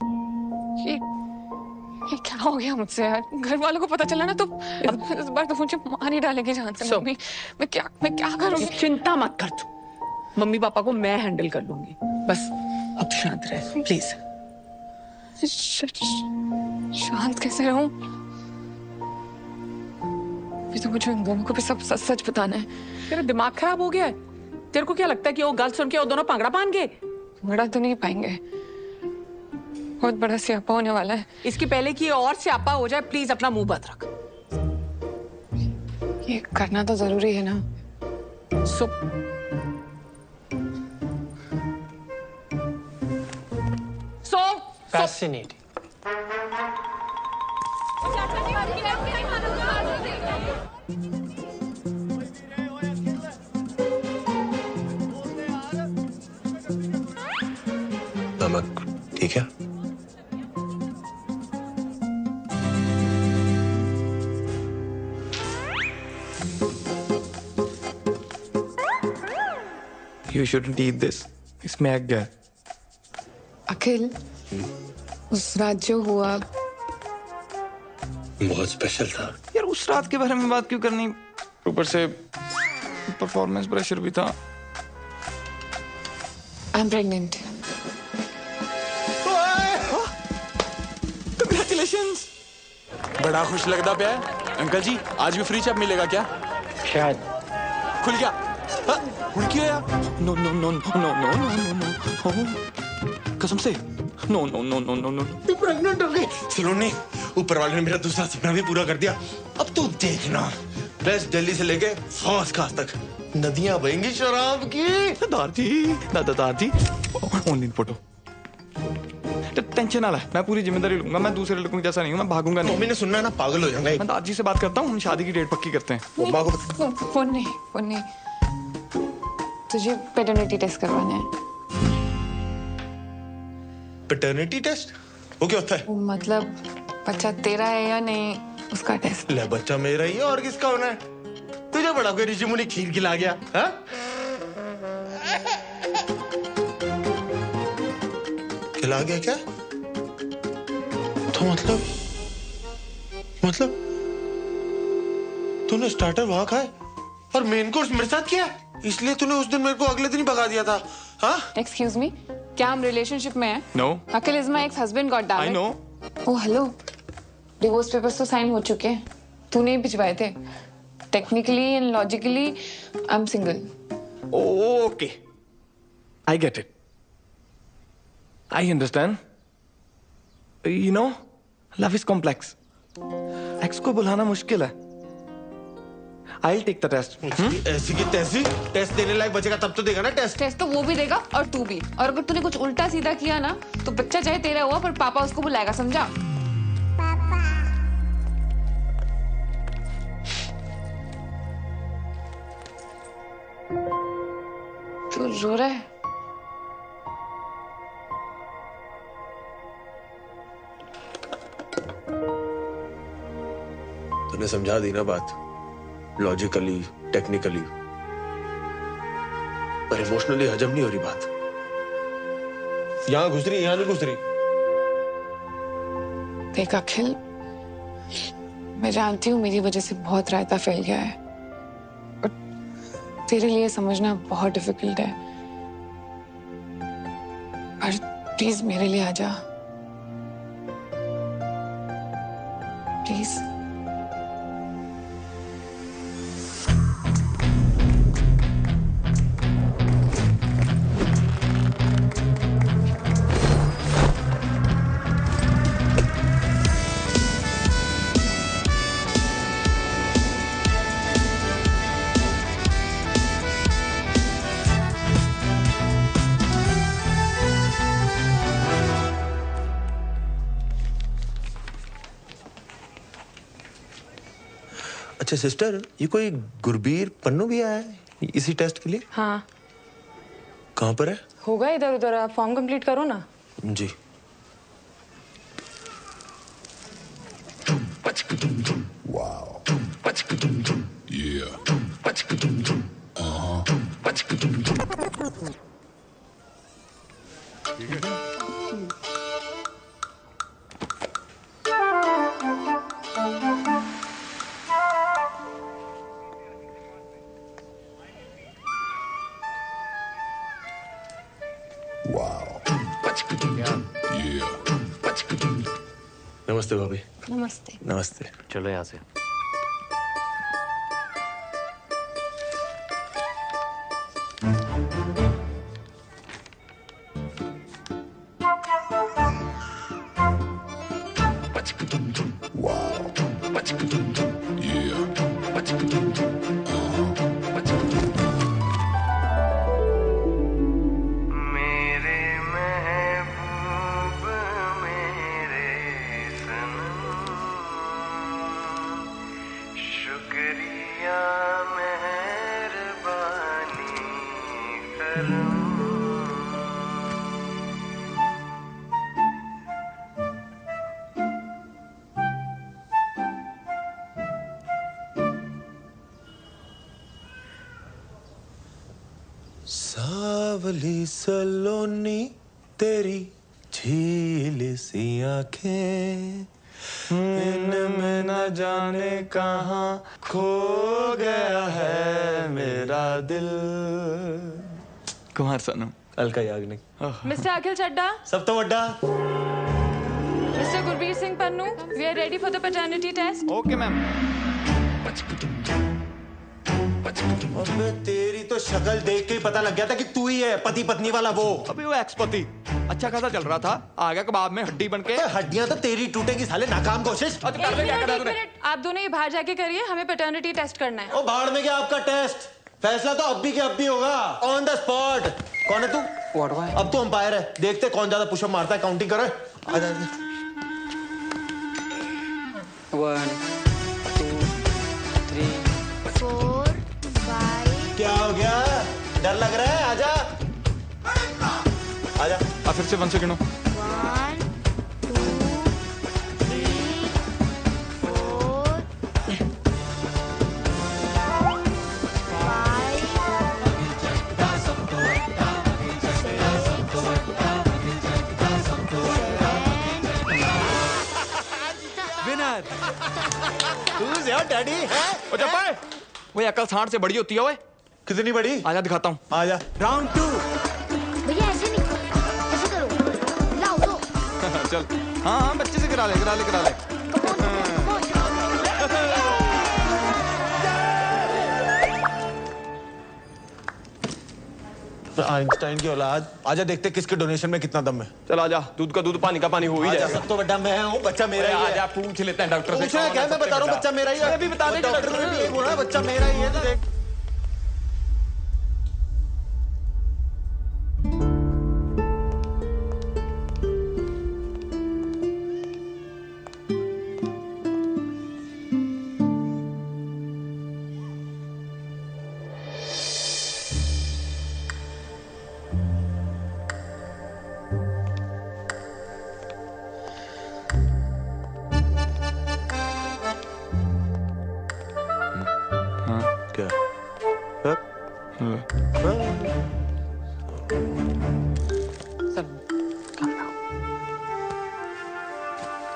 ये क्या हो गया मुझसे यार? घर वालों को पता चला ना तो इस बार तो मुझे मार ही डालेंगे जान से। मम्मी मैं क्या करूंगी? चिंता मत कर तू, मम्मी पापा को मैं हैंडल कर लूंगी। बस अब शांत रह प्लीज। शांत कैसे रहूं? अभी तो मुझे उन दोनों को भी सब सच सच बताना है। तेरा दिमाग खराब हो गया है? तेरे को क्या लगता है कि वो गल सुन के वो दोनों पांगड़ा बांध गए? बड़ा तो नहीं पाएंगे, बहुत बड़ा स्यापा होने वाला है। इसके पहले कि ये और स्यापा हो जाए, प्लीज अपना मुंह बंद रख। ये करना तो जरूरी है ना। Fascinating. नमक ठीक है? You shouldn't eat this. इसमें एग है। अखिल, उस रात जो हुआ बहुत स्पेशल था यार। उस रात के बारे में बात क्यों करनी? ऊपर से परफॉर्मेंस प्रेशर भी था। I am pregnant. Congratulations! बड़ा खुश लगता पे है। अंकल जी आज भी फ्री चैप मिलेगा क्या? शायद। खुल गया। खुल गया। No no no no no no no no कसम से no no no no no no. तू प्रेग्नेंट हो गई। सलोनी, ऊपर वाले ने मेरा दूसरा सपना भी पूरा कर दिया। अब तू देखना, वेस्ट दिल्ली से लेके फौज खास तक नदियां बहेंगी शराब की। दादी ऑनलाइन फोटो। टेंशन ना ले, मैं पूरी जिम्मेदारी लूंगा। मैं दूसरे लड़कों जैसा नहीं हूँ, मैं भागूंगा नहीं। मम्मी ने सुनना है ना, पागल हो जाऊंगा। मैं दादी से बात करता हूँ, हम शादी की डेट पक्की करते हैं। फोन नहीं। तुझे पैटर्निटी टेस्ट करवाना है। Paternity test? वो क्या होता है? मतलब बच्चा तेरा है या नहीं उसका टेस्ट। ले बच्चा मेरा ही है और किसका होना है? तुझे बड़ा कोई ऋषि मुनि खीर खिला गया? हाँ? खिला गया क्या? तो मतलब तूने स्टार्टर वहां खाए और मेन कोर्स मेरे साथ किया, इसलिए तूने उस दिन मेरे को अगले दिन ही भगा दिया था। हाँ? एक्सक्यूज मी, क्या हम रिलेशनशिप में हैं? No. Akhil is my ex husband, god damn it. I know. Oh hello, divorce papers तो साइन हो चुके हैं, तूने ही भिजवाए थे। Technically and logically I am single. Okay, I get it, I understand. You know, love is complex. Ex को बुलाना मुश्किल है। I'll take the test. ऐसी की तैसी टेस्ट देने लायक बचेगा तब तो देगा ना टेस्ट। टेस्ट तो वो भी देगा और तू भी। और अगर तूने कुछ उल्टा सीधा किया ना तो बच्चा चाहे तेरा हुआ पर पापा उसको बुलाएगा, समझा? तू रो रहा है? तूने समझा दी ना बात, लॉजिकली टेक्निकली, पर इमोशनली हजम नहीं हो रही बात। यहां घुस रही, यहां नहीं घुस रही। देख अखिल, मैं जानती हूँ मेरी वजह से बहुत रायता फैल गया है और तेरे लिए समझना बहुत डिफिकल्ट है, पर प्लीज मेरे लिए आ जा, प्लीज। अच्छा सिस्टर, ये कोई गुरबीर पन्नू भी आया है इसी टेस्ट के लिए? हाँ। कहाँ पर है? होगा इधर उधर, आप फॉर्म कंप्लीट करो ना। जी। Wow. Yeah. Wow. Yeah. नमस्ते भाभी। नमस्ते। नमस्ते। चलो यहाँ से। Wow. Yeah. मेरे महबूब मेरे सनम, शुक्रिया मेहरबानी करम। सावली सलोनी तेरी झील सी आंखें, इनमें न जाने कहाँ खो गया है मेरा दिल। कुमार सानू। कल का याद नहीं। मिस्टर अखिल चड्डा, सब तो वड्डा। Mister Gurbir Singh Pannu, we are ready for the paternity test. Okay ma'am. अबे तेरी तो शक्ल देख के ही पता लग गया था कि तू ही है पति पत्नी वाला वो। अबे वो एक्स पति अच्छा खासा चल रहा था, आ गया कबाब में हड्डी बन के। हड्डियां तो तेरी टूटेगी साले, नाकाम कोशिश। एक मिनट, आप दोनों ये बाहर जाके करिए, हमें पैटर्निटी टेस्ट करना है। ओ बाहर में क्या आपका टेस्ट? फैसला तो अब भी के अब भी होगा, ऑन द स्पॉट। कौन है तू? अब तो अंपायर है, देखते कौन ज्यादा पुशअप मारता है, काउंटिंग करे। आजा 1 2 3 4 5। क्या हो गया? डर लग रहा है? आजा आजा। फिर से 1 second. 1 2 3 4 winner. Who's your daddy है? ओ चप्पा, वो अकल सांड से बड़ी होती है। ओए कितनी बड़ी? आजा दिखाता हूँ। आजा। राउंड 2। भैया ऐसे नहीं, ऐसे करो, लाओ दो। चल। हाँ बच्चे से करा ले। आइंस्टाइन की औलाद। आजा देखते किसके डोनेशन में कितना दम है। चल आजा, दूध का दूध पानी का पानी हो ही जाएगा। सब तो बड़ा मैं हूँ, बच्चा मेरा ही है। आजा पूछ लेते हैं डॉक्टर से। पूछना क्या? मैं बता रहा हूँ बच्चा मेरा ही है। अभी बता दे डॉक्टर ने भी यही बोला, बच्चा मेरा ही है। तो देख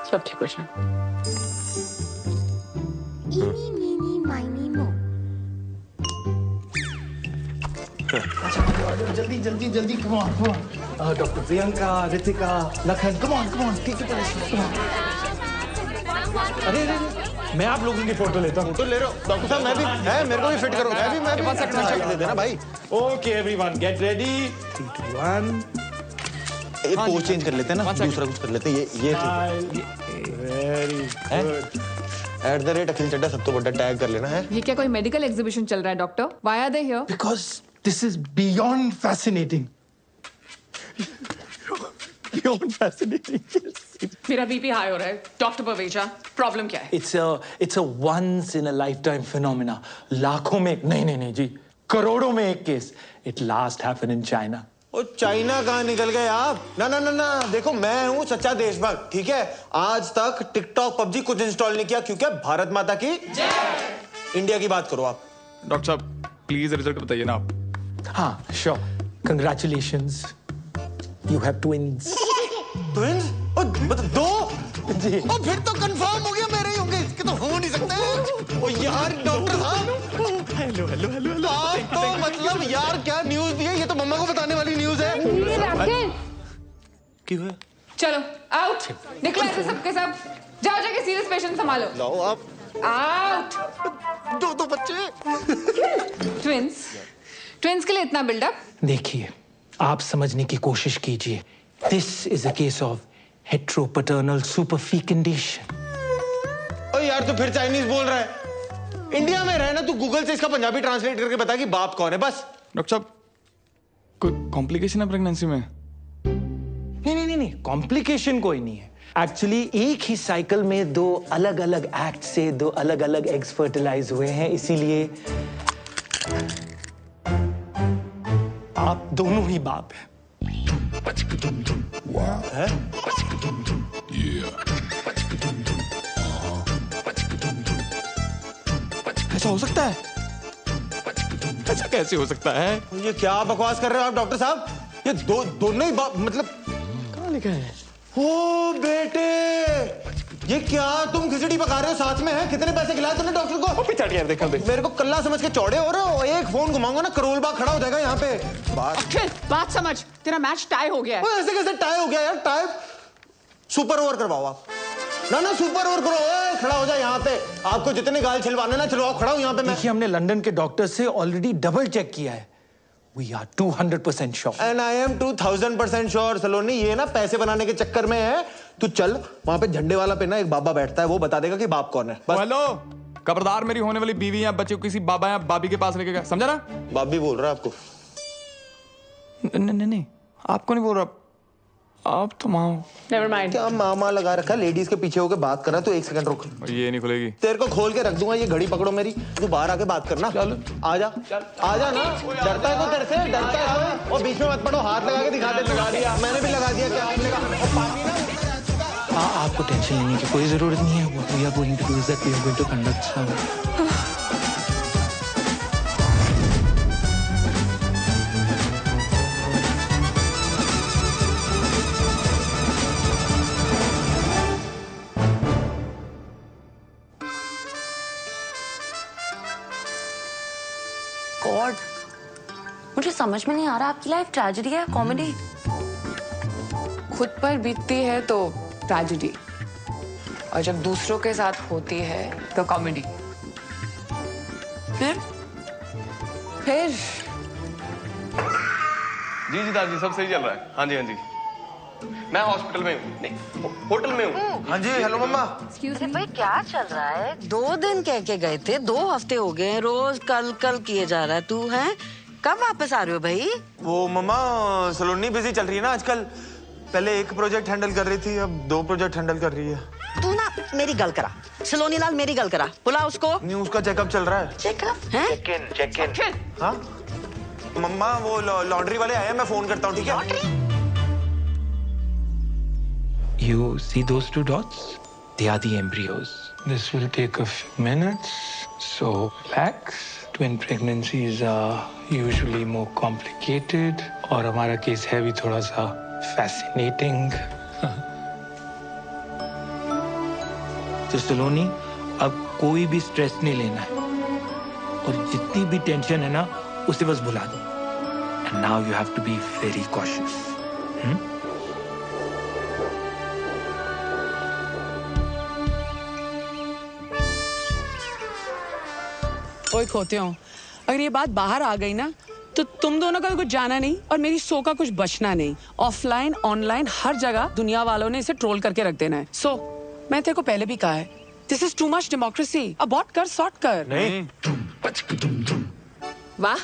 सब ठीक हो जाए। इनी मीनी माइनी मो। जल्दी जल्दी जल्दी, come on, come on. Doctor Priyanka, Ritika, Lakhan, come on, come on, take it easy. अरे मैं आप लोगों की फोटो लेता हूँ। तो ले रहे हो डॉक्टर साहब? मैं भी है, मेरे को भी फिट करो। मैं भी दे देना भाई। Okay everyone, get ready. 3 2 1। एक पोज चेंज कर लेते हैं ना, दूसरा कुछ कर लेते हैं। ये वेरी गुड। @ अखिल चड्डा सब तो बड़ा टैग कर लेना है। ये क्या कोई मेडिकल एग्जीबिशन चल रहा है doctor? Why are they here? Because this is beyond fascinating. Beyond fascinating. मेरा बीपी हाई हो रहा है। डॉक्टर पवेजा, प्रॉब्लम क्या है? It's a once in a lifetime phenomena. लाखों में एक, नहीं जी, करोड़ों में एक case. It last happened in China. ओ चाइना कहाँ निकल गए आप? ना ना ना ना, देखो मैं हूँ सच्चा देशभक्त, ठीक है? आज तक टिकटॉक पबजी कुछ इंस्टॉल नहीं किया क्योंकि भारत माता की जय। इंडिया की बात करो आप। डॉक्टर साहब प्लीज रिजल्ट बताइए ना आप। हाँ sure, congratulations, you have twins. Twins? दो? जी। ओ फिर तो कंफर्म हो गया मेरे ही होंगे, इसके तो हो नहीं सकते। ओ यार डॉक्टर साहब, हेलो हेलो हेलो हेलो। आप तो मतलब यार क्या न्यूज़ दी है, ये तो मम्मा को बताने वाली न्यूज़ है। क्यों है? चलो आउट, निकलो ऐसे सबके सब, जाओ जाके सीरियस पेशेंट संभालो। लाओ आप। आउट। दो बच्चे। ट्विंस, ट्विंस के लिए इतना बिल्डअप? देखिए, आप समझने की कोशिश कीजिए। This is a case of heteropaternal superfecundation. ओ यार तो फिर चाइनीज बोल रहा है। इंडिया में रहे ना, तू गूगल से इसका पंजाबी ट्रांसलेट करके बता कि बाप कौन है बस। डॉक्टर साहब कोई कॉम्प्लिकेशन है प्रेगनेंसी में? नहीं, कॉम्प्लिकेशन कोई नहीं है। एक्चुअली एक ही साइकिल में दो अलग अलग एक्ट से दो अलग अलग एग्स फर्टिलाइज हुए हैं, इसीलिए आप दोनों ही बाप हैं। है? ऐसा हो सकता है? ऐसा कैसे हो सकता है? ये क्या बकवास कर रहे हो आप डॉक्टर साहब? ये दोनों ही बाप मतलब कहाँ लिखा है? ओ बेटे, ये क्या तुम खिचड़ी पका रहे हो साथ में है? कितने पैसे खिलाए तुमने डॉक्टर को? पिछाड़ी यार देखा देख। मेरे को कल्ला समझ के चौड़े हो रहे हो। एक फोन घुमाऊंगा ना करोल बाग खड़ा हो जाएगा यहाँ पे। बात समझ, तेरा मैच टाई हो गया है। ऐसे कैसे टाई हो गया यार? टाई सुपर ओवर करवाओ आप। ना सुपर ओवर करो। खड़ा हो जाए यहाँ पे। आपको जितने गाल छिलवाने ना छिलवाओ, खड़ा हूँ यहाँ पे मैं। देखिए, हमने लंदन के डॉक्टर से ऑलरेडी डबल चेक किया है। We are 200% sure. And I am 2000% sure. सलोनी, ये ना पैसे बनाने के चक्कर में है। तू चल वहां पे झंडे वाला पे ना एक बाबा बैठता है, वो बता देगा कि बाप कौन है। बस। हेलो, खबरदार मेरी होने वाली बीवी या बच्चे को किसी बाबा या बाबी के पास लेके गया, समझा ना? बाबी बोल रहा है आपको? नहीं, आपको नहीं बोल रहा। आप तो माँ हो। Never mind. क्या मामा लगा रखा है? लेडीज के पीछे होकर बात कर रहा है। तो एक सेकंड रुक। ये नहीं खुलेगी। तेरे को खोल के रख दूंगा, ये घड़ी पकड़ो मेरी। तू बाहर आके बात करना। चल आजा ना। डरता है तो तेरे से डरता है। और बीच में मत पड़ो, हाथ लगा के दिखा दे। लगा दिया मैंने भी, लगा दिया। क्या आपने कहा? आपको टेंशन लेने की कोई जरूरत नहीं है। We are going to do that. We are going to conduct some. God, मुझे समझ में नहीं आ रहा आपकी लाइफ ट्रेजेडी है कॉमेडी? खुद पर बीतती है तो ट्रेजेडी, और जब दूसरों के साथ होती है तो कॉमेडी। फिर जी दादी सब सही चल रहा है। हाँ जी मैं हॉस्पिटल में हूँ, नहीं होटल में हूँ। हाँ जी हेलो मम्मा। अरे भाई क्या चल रहा है? 2 दिन कह के गए थे, 2 हफ्ते हो गए, रोज कल किए जा रहा है। तू है कब वापस आ रहे हो भाई? वो मम्मा सलोनी बिजी चल रही है ना आजकल। पहले एक प्रोजेक्ट हैंडल कर रही थी, अब 2 प्रोजेक्ट हैंडल कर रही है। तू ना मेरी गल करा, सलोनी लाल मेरी गल करा, बुला उसको। नहीं उसका चेकअप चल रहा है। चेकअप है? Check in. हाँ मम्मा वो लॉन्ड्री वाले आए हैं, मैं फोन करता हूँ, ठीक है? You see those 2 dots? They are the embryos. This will take a few minutes, so relax. Twin pregnancies are usually more complicated, और हमारा केस है भी थोड़ा सा fascinating. तो सलोनी, अब कोई भी स्ट्रेस नहीं लेना है, और जितनी भी टेंशन है ना उसे बस भुला दो। And now you have to be very cautious. ओए खोते हो, अगर ये बात बाहर आ गई ना तो तुम दोनों का कुछ जाना नहीं और मेरी सो का कुछ बचना नहीं। ऑफलाइन ऑनलाइन हर जगह दुनिया वालों ने इसे ट्रोल करके रख देना है। सो मैं तेरे को पहले भी कहा है, this is too much democracy. Abort कर, सॉर्ट कर। नहीं। वाह,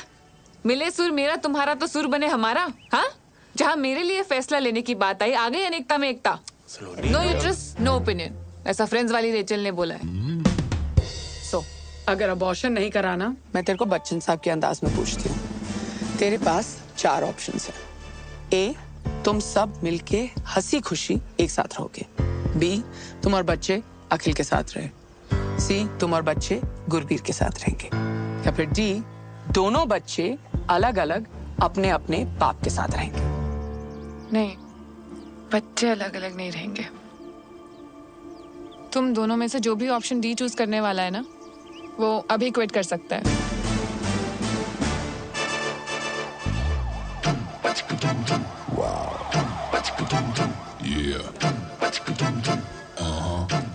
मिले सुर मेरा तुम्हारा तो सुर बने हमारा। हाँ, जहाँ मेरे लिए फैसला लेने की बात आई, आ गई अनेकता में एकता। नो यूट्रस नो ओपिनियन, ऐसा फ्रेंड्स वाली रेचल ने बोला है। अगर अबॉर्शन नहीं कराना, मैं तेरे को बच्चन साहब के अंदाज में पूछती हूँ। तेरे पास 4 ऑप्शंस हैं। ए, तुम सब मिलके हंसी खुशी एक साथ रहोगे। बी, तुम और बच्चे अखिल के साथ रहे। सी, तुम और बच्चे गुरबीर के साथ रहेंगे। या फिर डी, दोनों बच्चे अलग अलग अपने अपने बाप के साथ रहेंगे। नहीं, बच्चे अलग अलग नहीं रहेंगे। तुम दोनों में से जो भी ऑप्शन डी चूज करने वाला है ना, वो अभी क्विट कर सकता है।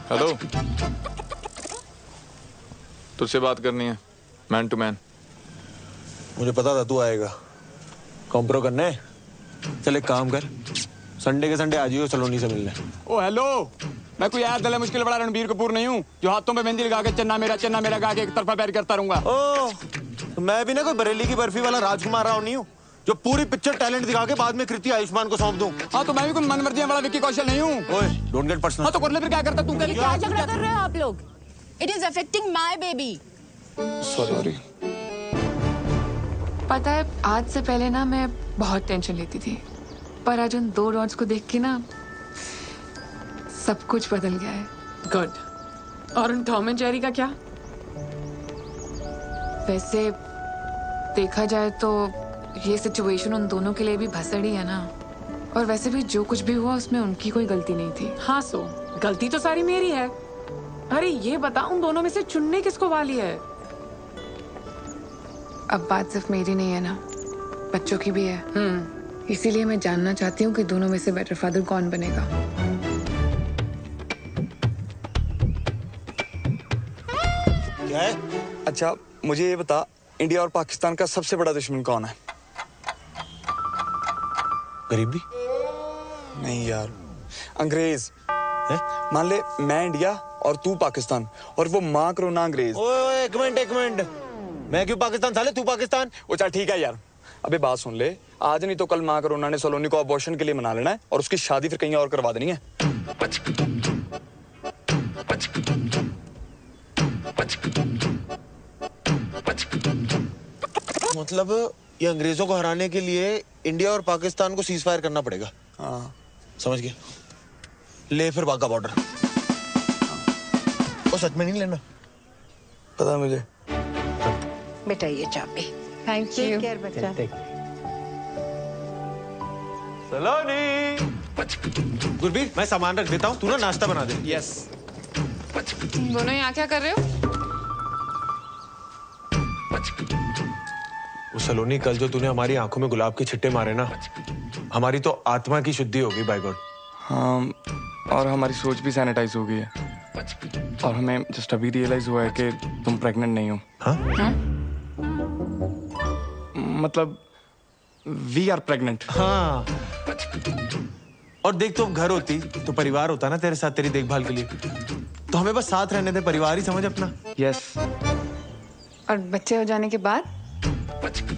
हेलो, तुझसे बात करनी है, मैन टू मैन। मुझे पता था तू आएगा। कॉम्प्रो करने? चल एक काम कर, संडे के संडे आ जाइयो सलोनी से मिलने। ओ हेलो, मैं कोई यार दले मुश्किल बड़ा रणबीर कपूर नहीं हूँ जो हाथों पे मेहंदी लगा के चन्ना मेरा गा के एक तरफा पैर करता रहूंगा। ओ, तो मैं भी ना कोई बरेली की बर्फी वाला राजकुमार राव नहीं हूँ जो पूरी पिक्चर टैलेंट दिखा के बाद में कृति आयुष्मान को सौंप दूं। हाँ, तो मैं भी कोई मनमर्जियां वाला विक्की कौशल नहीं हूँ। ओए, डोंट गेट पर्सनल। हाँ, तो कर ले फिर, क्या करता तू? क्या झगड़ा कर रहे हो आप लोग? It is affecting my baby. Sorry. पता है, आज से पहले ना मैं बहुत टेंशन लेती थी, पर आज उन 2 डॉट्स को देख के ना सब कुछ बदल गया है। गुड। और उन टॉम एंड जेरी का क्या? वैसे देखा जाए तो ये सिचुएशन उन दोनों के लिए भी भसड़ी है ना, और वैसे भी जो कुछ भी हुआ उसमें उनकी कोई गलती नहीं थी। हाँ, सो गलती तो सारी मेरी है। अरे ये बता, उन दोनों में से चुनने किसको वाली है? अब बात सिर्फ मेरी नहीं है ना, बच्चों की भी है। इसीलिए मैं जानना चाहती हूँ कि दोनों में से बेटर फादर कौन बनेगा। क्या है? अच्छा, मुझे ये बता, इंडिया और पाकिस्तान का सबसे बड़ा दुश्मन कौन है? गरीबी? नहीं यार, अंग्रेज। मान ले मैं इंडिया और तू पाकिस्तान, और वो माँ करोना अंग्रेज। ओए, एक मिनट। मैं क्यों पाकिस्तान साले, तू पाकिस्तान? वो चल ठीक है यार, अबे बात सुन ले, आज नहीं तो कल माँ करोना ने सलोनी को अबॉर्शन के लिए मना लेना है और उसकी शादी फिर कहीं और करवा देनी है। मतलब ये अंग्रेजों को हराने के लिए इंडिया और पाकिस्तान को सीज फायर करना पड़ेगा। हाँ, समझ गया। ले फिर वाघा बॉर्डर। वो सच में नहीं लेना? पता मुझे। बेटा ये चाबी। Thank you. केयर बच्चा। सलोनी। गुरबीर, मैं सामान रख देता हूँ, तू ना नाश्ता बना दे। यस। तुम दोनों यहाँ क्या कर रहे हो? वो सलोनी, कल जो तूने हमारी आंखों में गुलाब के छिट्टे मारे ना, हमारी तो आत्मा की शुद्धि होगी बाय गॉड। हाँ, और हमारी सोच भी सैनिटाइज हो गई है, और हमें जस्ट अभी रियलाइज हुआ है कि तुम प्रेग्नेंट नहीं हो। हाँ? मतलब वी आर प्रेग्नेंट। हाँ, और देख, तो घर होती तो परिवार होता ना तेरे साथ तेरी देखभाल के लिए, तो हमें बस साथ रहने दे, परिवार ही समझ अपना। यस। और बच्चे हो जाने के बाद?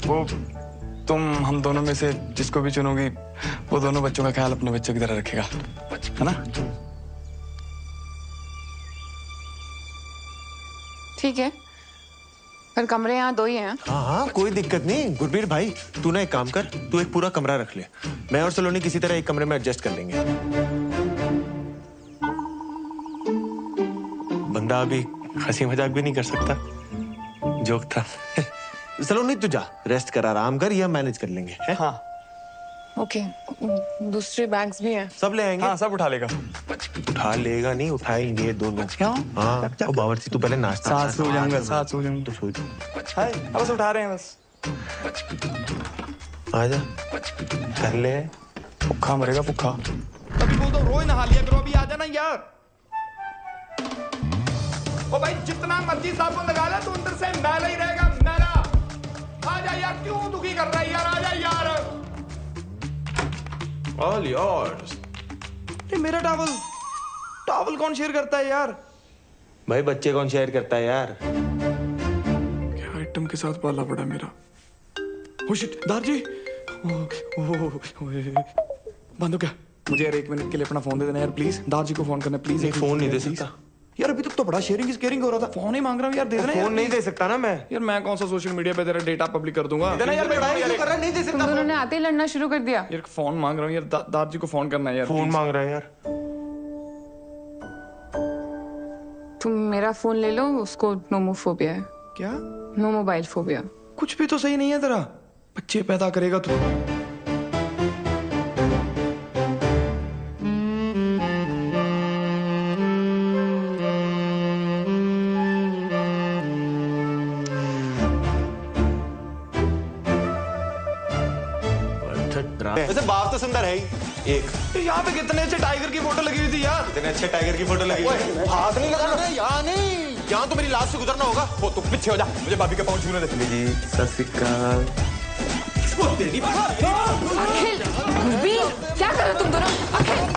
वो तुम हम दोनों में से जिसको भी चुनोगी, वो दोनों बच्चों का ख्याल अपने बच्चों की तरह रखेगा, है ना? ठीक है, पर कमरे यहाँ 2 ही हैं। हाँ, कोई दिक्कत नहीं। गुरबीर भाई, तू ना एक काम कर, तू एक पूरा कमरा रख ले, मैं और सलोनी किसी तरह एक कमरे में एडजस्ट कर लेंगे। बंदा अभी हंसी मजाक भी नहीं कर सकता, जोक था। सलोनी तू जा, रेस्ट कर, आराम कर, यह मैनेज कर लेंगे। है? हाँ। ओके, दूसरे बैग्स भी हैं। सब ले आएंगे। हाँ, सब उठा लेगा। उठा लेगा नहीं, उठाएंगे दोनों। क्यों? हाँ, और बावर्ची तू पहले नाश्ता। साथ सो जाऊंगा, साथ सो जाऊंगा। तो सो जा। हाय, अब बस उठा रहे हैं बस। आजा, कर ले। भूखा मरेगा, भूखा। अभी वो तो रोज नहा लिया करो, अभी आ जाना यार। ओ भाई, जितना मर्जी साबुन लगा ले, तो अंदर से मैला ही रहेगा, मैला। आजा यार, क्यों दुखी कर रहा है यार, आजा यार। All yours। ये मेरा टॉवल कौन शेयर करता है यार? भाई, बच्चे कौन शेयर करता है यार? क्या आइटम के साथ पाला पड़ा मेरा। ओ शिट, दार जी। बंद हो क्या? मुझे यार 1 मिनट के लिए अपना फोन दे देना यार, प्लीज। दार जी को फोन करना प्लीज। फोन नहीं दे सकता, यार अभी तक तो बड़ा शेयरिंग केयरिंग हो रहा था। फोन ही मांग रहा हूँ यार, दे देना। फोन नहीं दे सकता ना मैं। यार मैं कौन सा सोशल मीडिया पे तेरा डेटा पब्लिक कर दूंगा। देना यार, मैं लड़ाई क्यों कर रहा है, नहीं दे तुम सकता। दोनों ने आते ही लड़ना शुरू कर दिया। यार फोन मांग रहा हूँ यार, दादाजी को फोन करना है यार। फोन मांग रहा है यार। तुम मेरा फोन ले लो, उसको नोमोफोबिया है। क्या? No mobile phobia. कुछ भी तो सही नहीं है तेरा। बच्चे पैदा करेगा तू। वैसे बाप तो सुंदर है ही एक। यहाँ पे कितने अच्छे टाइगर की फोटो लगी हुई थी यार। इतने अच्छे टाइगर की फोटो लगी हुई है। हाथ नहीं लगाना। यहाँ नहीं, यहाँ तो मेरी लाश से गुजरना होगा। हो तू पीछे हो जा, मुझे भाभी के पाँव छूने दे। जी सत श्री अकाल। अखिल, गुरबीर, क्या कर रहे हो तुम दोनों? अखिल,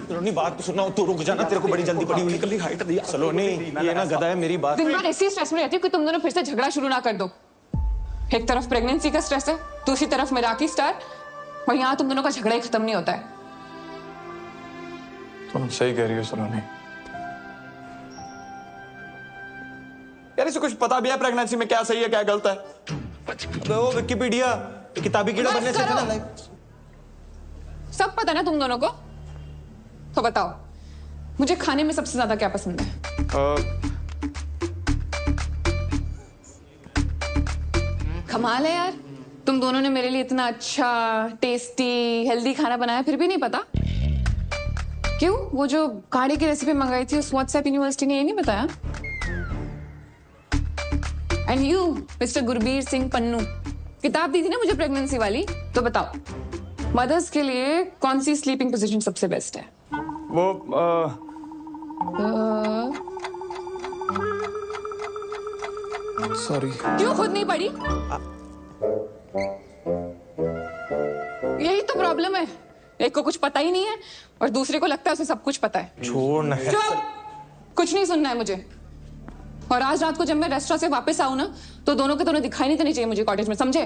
सलोनी बात तो सुना, तू रुक जाना, तेरे को बड़ी जल्दी पड़ी हुई। कल हाइट दिया सलोनी, ये ना गधा है, मेरी बात। दिन भर ऐसी स्ट्रेस में रहती हूँ कि तुम दोनों फिर से झगड़ा शुरू ना कर दो। एक तरफ प्रेगनेंसी का स्ट्रेस है, दूसरी तरफ मिराकी स्टार, और यहाँ तुम दोनों का झगड़ा ही खत्म नहीं होता है। तुम सही कह रही हो सलोनी। यार इसे कुछ पता भी है प्रेगनेंसी में क्या सही है क्या गलत है? वो विकिपीडिया किताबी कीड़ा बनने से ना लाइक सब पता ना तुम दोनों को। तो बताओ, मुझे खाने में सबसे ज्यादा क्या पसंद है? कमाल है यार, तुम दोनों ने मेरे लिए इतना अच्छा, टेस्टी, हेल्दी खाना बनाया, फिर भी नहीं पता। क्यों? वो जो काढ़े की रेसिपी मंगाई थी उस व्हाट्सएप यूनिवर्सिटी ने ये नहीं बताया? And you mister Gurbir Singh Pannu, किताब दी थी ना मुझे प्रेगनेंसी वाली, तो बताओ मदर्स के लिए कौन सी स्लीपिंग पोजीशन सबसे बेस्ट है? वो सॉरी। क्यों खुद नहीं पढ़ी? यही तो प्रॉब्लम है, एक को कुछ पता ही नहीं है और दूसरे को लगता है उसे सब कुछ पता है। छोड़ ना। चुप, कुछ नहीं सुनना है मुझे। और आज रात को जब मैं रेस्टोरेंट से वापस आऊं ना, तो दोनों के दोनों दिखाई नहीं देने चाहिए मुझे कॉटेज में, समझे?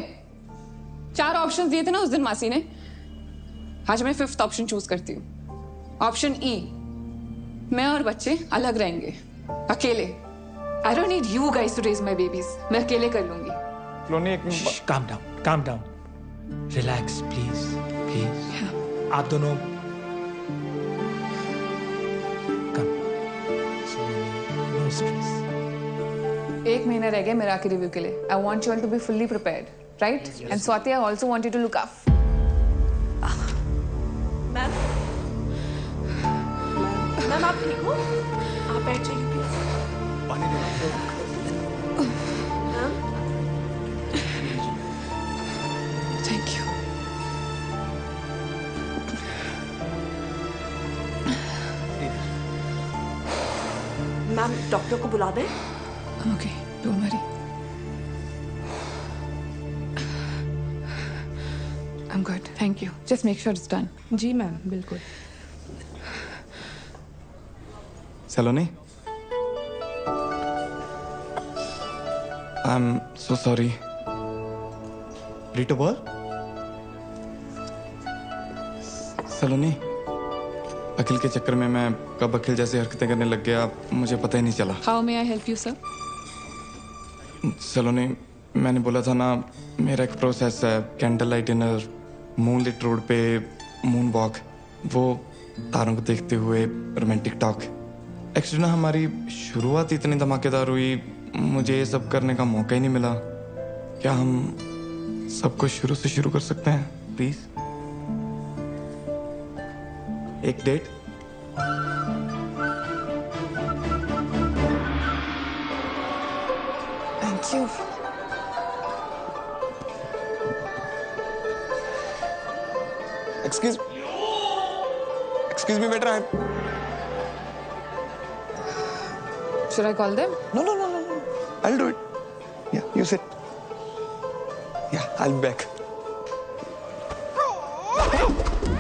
4 ऑप्शन दिए थे ना उस दिन मासी ने, आज मैं 5th ऑप्शन चूज करती हूँ। ऑप्शन ई, मैं और बच्चे अलग रहेंगे, अकेले। I don't need you guys to raise my babies, मैं अकेले कर लूंगी। सलोनी एक calm down, relax please please. आप दोनों नो स्ट्रेस। 1 महीना रह गया मेरा के रिव्यू के लिए। I want you all to be fully prepared, right? And Swati, I also want you to look up. Ma'am आप ठीक हो? आप बैठ जाइए please. Ma'am thank you. Ma'am doctor को बुला दें? Okay, don't worry. I am good, thank you. Just make sure it's done. जी मैम, बिल्कुल। Saloni, I am so sorry. रीटो बोल। सलोनी, अखिल के चक्कर में मैं कब अखिल जैसी हरकतें करने लग गया मुझे पता ही नहीं चला। How may I help you sir? Saloni, मैंने बोला था ना, मेरा एक प्रोसेस है, candle light dinner, moonlit road पे मून वॉक, वो तारों को देखते हुए रोमांटिक टॉक। एक्चुअली ना हमारी शुरुआत इतनी धमाकेदार हुई, मुझे ये सब करने का मौका ही नहीं मिला। क्या हम सब कुछ शुरू से शुरू कर सकते हैं प्लीज? एक date? Thank you. Excuse me, waiter. Should I call them? No. I'll do it. Yeah, you sit. Yeah, I'll be back.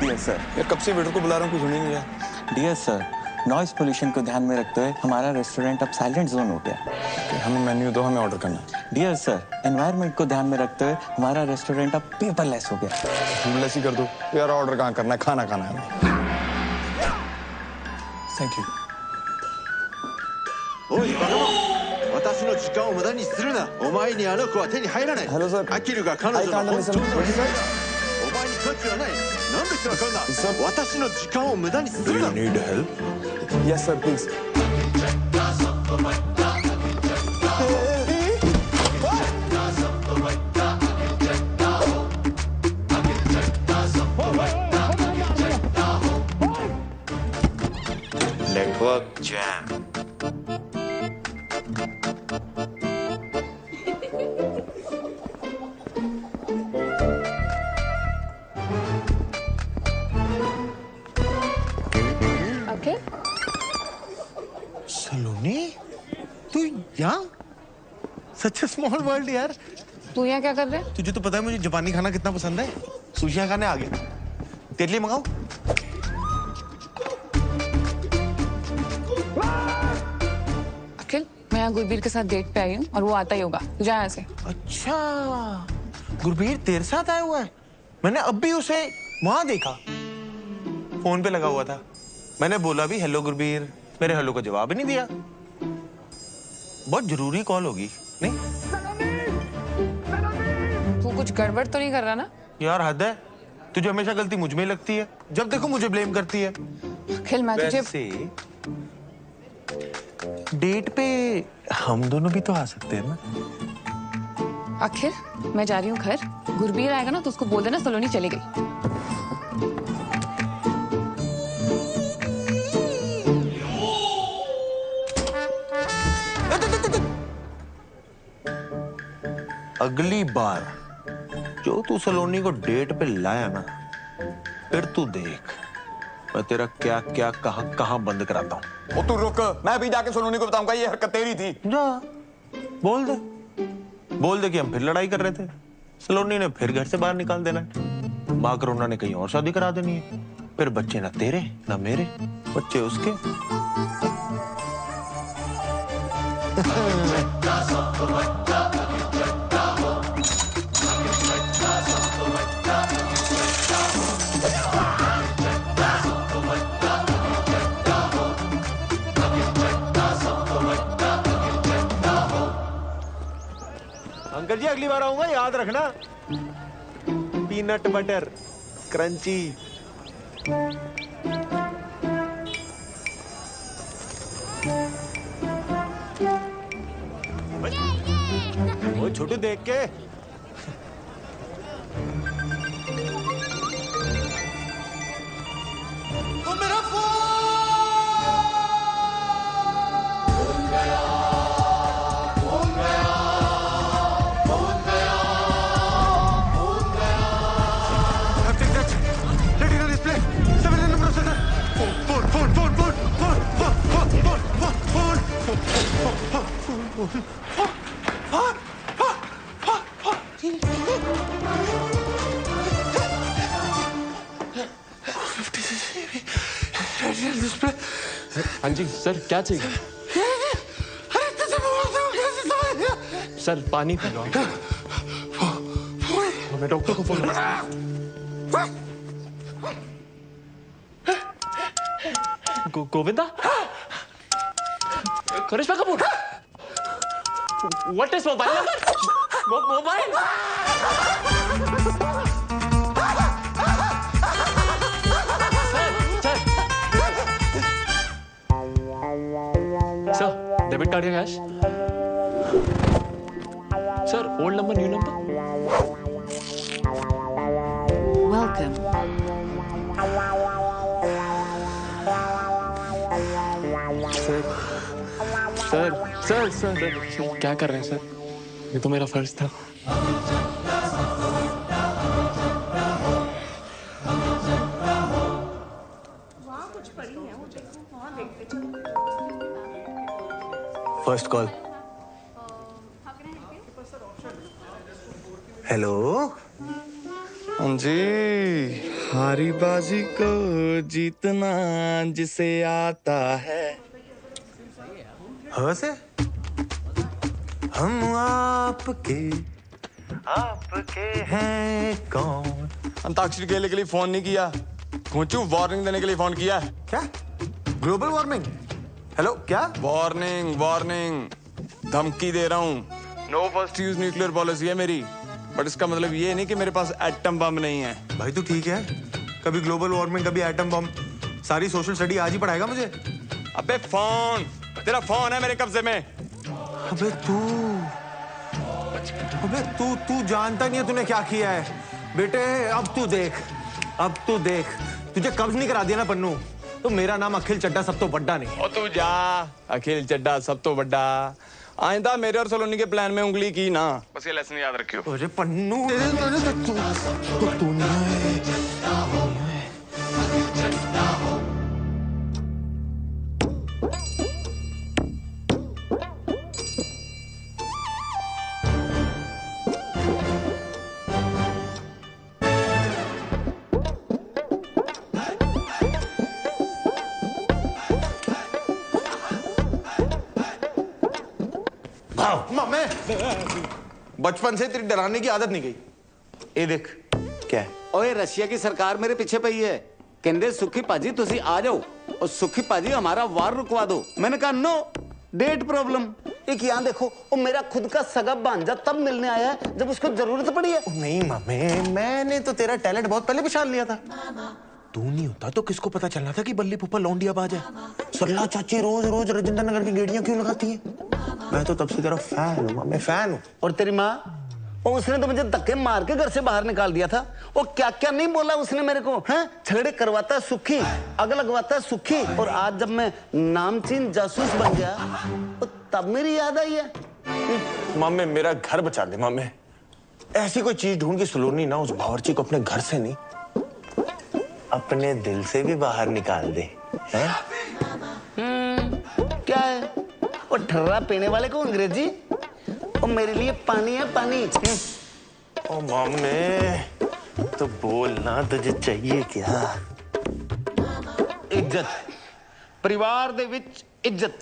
Dear sir, यार कब से वेटर को बुला रहा हूँ, कुछ सुन ही नहीं रहा। डियर सर, नॉइज पोल्यूशन को ध्यान में रखते हुए हमारा रेस्टोरेंट अब साइलेंट जोन हो गया। हमें मेन्यू दो, हमें ऑर्डर करना है। डियर सर, एनवायरनमेंट को ध्यान में रखते हुए हमारा रेस्टोरेंट अब पेपरलेस हो गया। पेपरलेस ही कर दो यार, ऑर्डर कहाँ करना है, खाना खाना है हमें। Thank you. おいバカ者、私の時間を無駄にするな。お前にあの子は手に入らない。アキルが彼女の本当のお前に価値はない。なんでわかんだ。私の時間を無駄にするな。 Do you need help? Yes sir, please. Network jam. Okay. सलोनी, तू यहाँ? Such a small world यार। तू यहाँ क्या कर रहा है? तुझे तो पता है मुझे जापानी खाना कितना पसंद है। सुशिया खाने आ गया। तेरे लिए मंगाऊं? अखिल, मैं यहाँ गुरबीर के साथ डेट पे आई हूँ और वो आता ही होगा। तू जा यहाँ से। अच्छा, गुरबीर तेरे साथ आया हुआ है? मैंने अब भी उसे वहां देखा, फोन पे लगा हुआ था। मैंने बोला भी हेलो गुरबीर, मेरे हेलो का जवाब ही नहीं दिया। बहुत जरूरी कॉल होगी, नहीं? तू कुछ गड़बड़ तो नहीं कर रहा ना? यार हद है, तुझे हमेशा गलती मुझ में ही लगती है। जब देखो मुझे ब्लेम करती है। अखिल, मैं तुझे वैसे डेट पे हम दोनों भी तो आ सकते हैं ना? अखिल, मैं जा रही हूँ घर। गुरबीर आएगा ना तो उसको बोल देना सलोनी चली गई। अगली बार जो तू सलोनी को डेट पे लाया ना, फिर तू देख मैं तेरा क्या क्या कहां बंद कराता हूँ। ओ तू रुक, मैं भी जाके सलोनी को बताऊंगा ये हरकत तेरी थी। जा, बोल दे कि हम फिर लड़ाई कर रहे थे। सलोनी ने फिर घर से बाहर निकाल देना है। माँ करुणा ने कहीं और शादी करा देनी है। फिर बच्चे ना तेरे ना मेरे, बच्चे उसके। अंकल जी अगली बार आऊंगा, याद रखना। Peanut butter crunchy. वो छोटू देख के। वो मेरा हाँ जी सर, क्या चाहिए? सर पानी पी लो। मैं डॉक्टर को phone Govinda, Karisma Kapoor, what is mobile number? Mobile sir, debit card या cash? Sir, old number new number? Welcome. Sir, क्या कर रहे हैं सर? ये तो मेरा फर्ज था। First call. हेलो। हाँ जी। हारी बाजी को जीतना जिसे आता है। हाँ से हम आपके हैं कौन? अंताक्षरी खेलने के लिए फोन नहीं किया, घोंचू वार्निंग देने के लिए फोन किया है। क्या? Global warming? हेलो क्या? वार्निंग वार्निंग, धमकी दे रहा हूँ। No first use nuclear policy है मेरी, बट इसका मतलब ये नहीं कि मेरे पास एटम बम नहीं है। भाई तू ठीक है? कभी ग्लोबल वार्मिंग, कभी एटम बम, सारी सोशल स्टडी आज ही पढ़ाएगा मुझे? अबे फोन, तेरा फोन है मेरे कब्जे में। अबे तू जानता नहीं है तूने क्या किया है बेटे। अब तू देख, तुझे कब्ज नहीं करा दिया ना पन्नू, तो मेरा नाम अखिल चड्डा सब तो बड्डा नहीं। ओ तू जा, अखिल चड्डा सब तो बड्डा। आइंदा मेरे और सलोनी के प्लान में उंगली की ना, बस ये लेसन याद रखियो। अरे पन्नू तू बचपन से तेरी डराने की आदत नहीं गई। ये देख क्या है? ओए रशिया की सरकार मेरे पीछे पई है, कहते सुखी पाजी तुसी आ जाओ और सुखी पाजी हमारा वार रुकवा दो। मैंने कहा नो, डेट प्रॉब्लम। एक यहाँ देखो, वो मेरा खुद का सगा भांजा तब मिलने आया है जब उसको जरूरत पड़ी है। नहीं मामे, मैंने तो तेरा टैलेंट बहुत पहले पहचान लिया था। तू नहीं होता तो किसको पता चलना था कि बल्ली फूफा लौंडिया बाज है। सरला चाची रोज रोज राजेंद्र नगर की गेड़ियां क्यों लगाती है? मैं तो तब से तेरा फैन हूँ, मैं फैन हूँ। और तेरी माँ, उसने तो मुझे धक्के मार के घर से बाहर निकाल दिया था। वो क्या क्या नहीं बोला उसने मेरे को, हैं? झगड़े करवाता है सुखी, आग लगवाता है सुखी। और आज जब मैं नामचीन जासूस बन गया तो तब मेरी याद आई है। मामे मेरा घर बचा दे मामे, ऐसी कोई चीज ढूंढ के सलोनी ना उस बावर्ची को अपने घर से नहीं, अपने दिल से भी बाहर निकाल दे। हैं? क्या है वो ठर्रा पीने वाले को अंग्रेजी? वो मेरे लिए पानी है, पानी। ओ मामे तो बोलना, तुझे चाहिए क्या? इज्जत, परिवार दे विच इज्जत।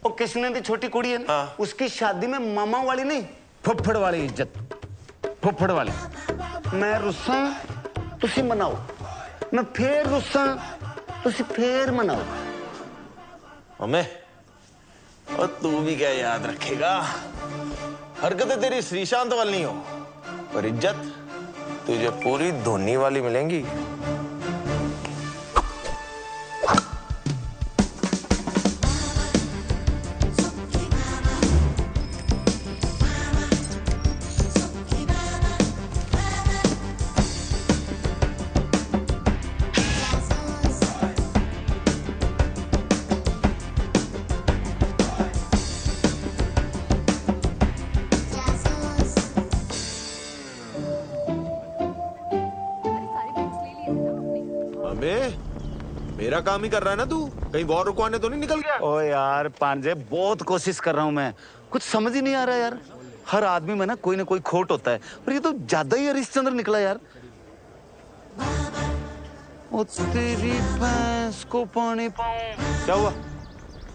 वो किसने दी छोटी कुड़ी है ना, उसकी शादी में मामा वाली नहीं, फुफड़ वाली इज्जत, फुफड़ वाली। मैं रुस्सा तुसी मनाओ, मैं फिर रुस्सा तुसी फिर मनाओ। मामे और तू भी क्या याद रखेगा, हरकतें तेरी श्रीशांत वाली नहीं हो, पर इज्जत तुझे पूरी धोनी वाली मिलेंगी। मेरा काम ही कर रहा है ना तू, कहीं वॉर रुकवाने तो नहीं निकल गया? ओ यार पांजे, बहुत कोशिश कर रहा हूं मैं, कुछ समझ ही नहीं आ रहा यार। हर आदमी में ना कोई खोट होता है, पर ये तो ज्यादा ही हरिश्चंद्र निकला यार। ओ तेरी भैंस को पानी पाऊं। क्या हुआ?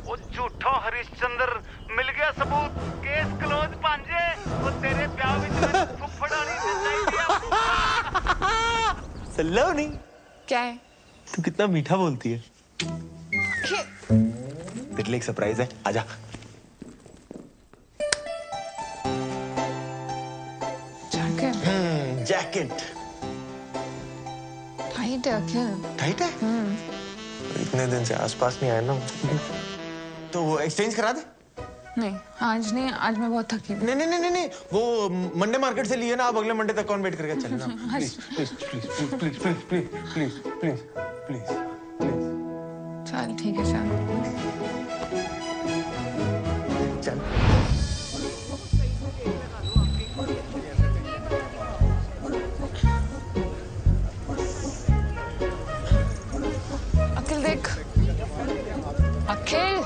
वो झूठा हरिश्चंद्र मिल गया सबूत, केस क्लोज पांजे। वो तेरे ब्याह में फुफड़ा नहीं सलोनी, क्या है? तू कितना मीठा बोलती है। तेरे लिए एक सरप्राइज है, आजा। जैकेट टाइट है अखिल। टाइट है? इतने दिन से आसपास नहीं आया ना, तो वो एक्सचेंज करा दे। नहीं आज नहीं, आज मैं बहुत थकी हूँ। नहीं, वो मंडे मार्केट से लिए ना, आप अगले मंडे तक कौन वेट करके चलना। प्लीज। चल ठीक है, चल। अखिल देख, अखिल।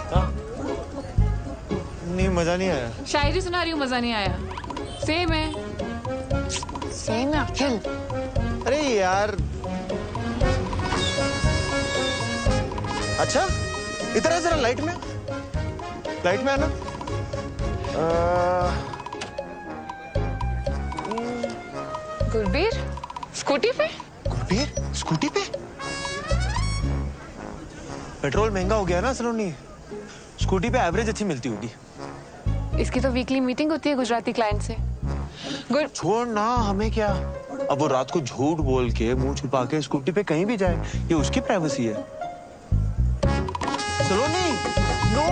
नहीं मजा नहीं आया। शायरी सुना रही हूँ, मजा नहीं आया। सेम है अखिल। अरे यार अच्छा इधर है, जरा लाइट में आना। गुरबीर स्कूटी पे? गुरबीर स्कूटी पे? पेट्रोल महंगा हो गया ना सलोनी, स्कूटी पे एवरेज अच्छी मिलती होगी। इसकी तो वीकली मीटिंग होती है गुजराती क्लाइंट से। छोड़ ना, हमें क्या। अब वो रात को झूठ बोल के मुंह छुपा के स्कूटी पे कहीं भी जाए, ये उसकी प्राइवेसी है। सलोनी नो,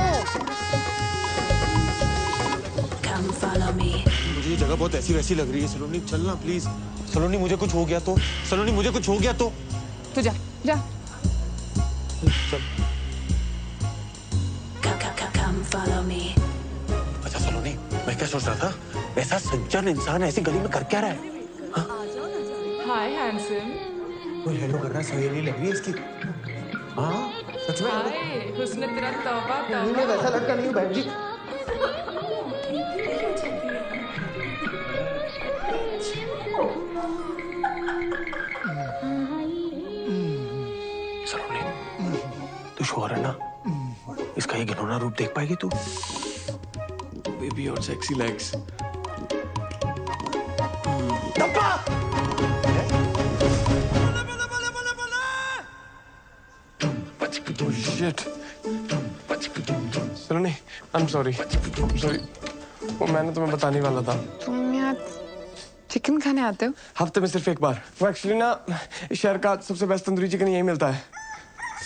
मुझे ये जगह बहुत ऐसी वैसी लग रही है। सलोनी चलना प्लीज। सलोनी मुझे कुछ हो गया तो, सलोनी मुझे कुछ हो गया तो। तू जा जा। चल। अच्छा सलोनी, मैं क्या सोच रहा था, ऐसा सज्जन इंसान ऐसी गली में कर क्या रहा है? हाय हैंडसम। वो हेलो कर रहा है, सहेली लग रही है इसकी। हाँ सच में। हाय हुस्न तेरा तौबा तौबा। मैं वैसा लड़का नहीं हूँ बहन जी। सलोनी तू श्योर है ना, इसका ये घिनौना रूप देख पाएगी तू? बेबी और sexy legs. Shit. Saloni, I'm sorry. वो मैंने तुम्हें बताने वाला था। तुम यहाँ चिकन खाने आते हो? हफ्ते में सिर्फ एक बार। वो एक्चुअली ना इस शहर का सबसे बेस्ट तंदूरी चिकन यही मिलता है।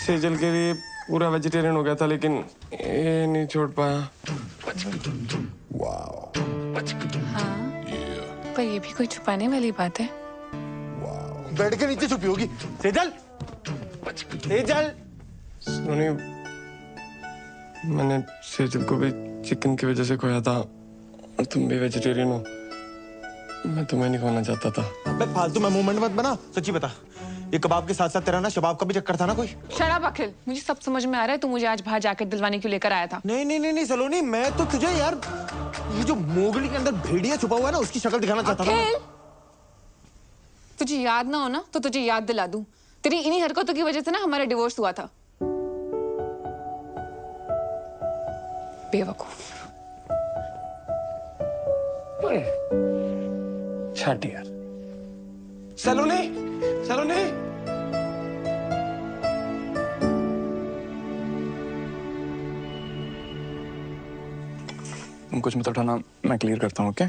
सेजल के लिए पूरा वेजिटेरियन हो गया था, लेकिन ये नहीं छोड़ पाया। हाँ, पर ये भी कोई छुपाने वाली बात है। बेड के नीचे छुपी होगी। सेजल, सेजल। सलोनी, मैंने सेजल को भी चिकन की वजह से खोया था, और तुम भी वेजिटेरियन हो। मैं तुम्हें नहीं खोना चाहता था। अबे फालतू में मूवमेंट मत बना। सच्ची बता, ये कबाब के साथ साथ तेरा ना शबाब का भी चक्कर था ना कोई? शराब अखिल, मुझे सब समझ में आ रहा है। तू मुझे आज बाहर जाकर दिलवाने क्यों लेकर आया था? नहीं नहीं नहीं नहीं सलोनी, मैं तो तुझे यार ये जो मोगली के अंदर भेड़िया छुपा हुआ है ना, उसकी शक्ल दिखाना चाहता था। तुझे याद ना हो ना तो तुझे याद दिला दूं। तेरी इन्हीं हरकतों की वजह से ना हमारा डिवोर्स हुआ था। बेवकूफ। छाट यार। सलोनी, सलोनी। तुम कुछ मत उठाना, मैं क्लियर करता हूँ, ओके?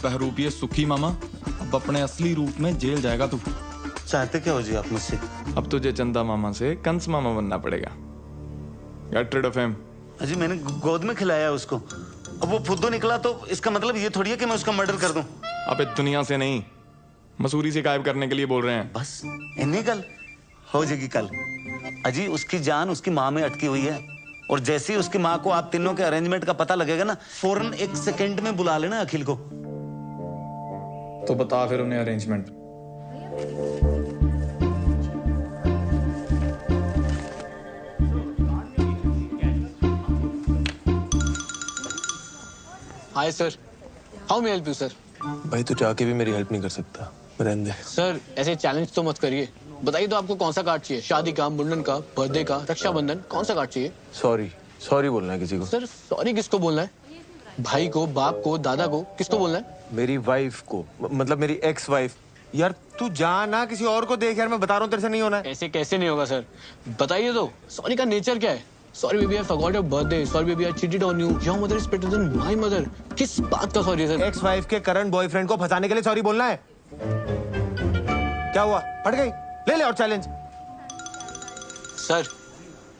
बहरूपिये सुखी मामा, अब अपने असली रूप में जेल जाएगा तू। चाहते क्या हो जी आप मुझसे? अब तुझे चंदा मामा से कंस मामा बनना पड़ेगा। Get rid of him. अजी मैंने गोद में खिलाया उसको, अब वो फुद्दू निकला तो इसका मतलब ये थोड़ी है कि मैं उसका मर्डर कर दूं। अबे दुनिया से नहीं, मसूरी से गायब करने के लिए बोल रहे हैं। बस इन्हीं कल हो जाएगी कल। अजी उसकी जान उसकी माँ में अटकी हुई है, और जैसे ही उसकी माँ को आप तीनों के अरेंजमेंट का पता लगेगा ना, फौरन 1 सेकंड में बुला लेना अखिल को। तो बता फिर उन्हें arrangement. Hi sir, how may help you sir? भाई तू जाके भी मेरी हेल्प नहीं कर सकता, रहने दे। सर ऐसे चैलेंज तो मत करिए। बताइए तो आपको कौन सा कार्ड चाहिए? शादी का, मुंडन का, बर्थडे का, रक्षाबंधन, कौन सा कार्ड चाहिए? सॉरी, सॉरी बोलना है किसी को? सर सॉरी किसको बोलना है? भाई को, बाप को, दादा को, किसको बोलना है? मेरी वाइफ को, मतलब मेरी एक्स वाइफ यार तू जा ना, किसी और को देख यार, मैं बता रहा हूँ तेरे से नहीं होना है। ऐसे कैसे नहीं होगा सर? बताइए तो, सॉरी का नेचर क्या है? Sorry baby, I forgot your birthday. Sorry baby, I cheated on you. Your mother is better than my mother. किस बात का सॉरी सर? एक्स वाइफ के करंट बॉयफ्रेंड को फंसाने के लिए सॉरी बोलना है? क्या हुआ, फट गई? ले ले और चैलेंज। सर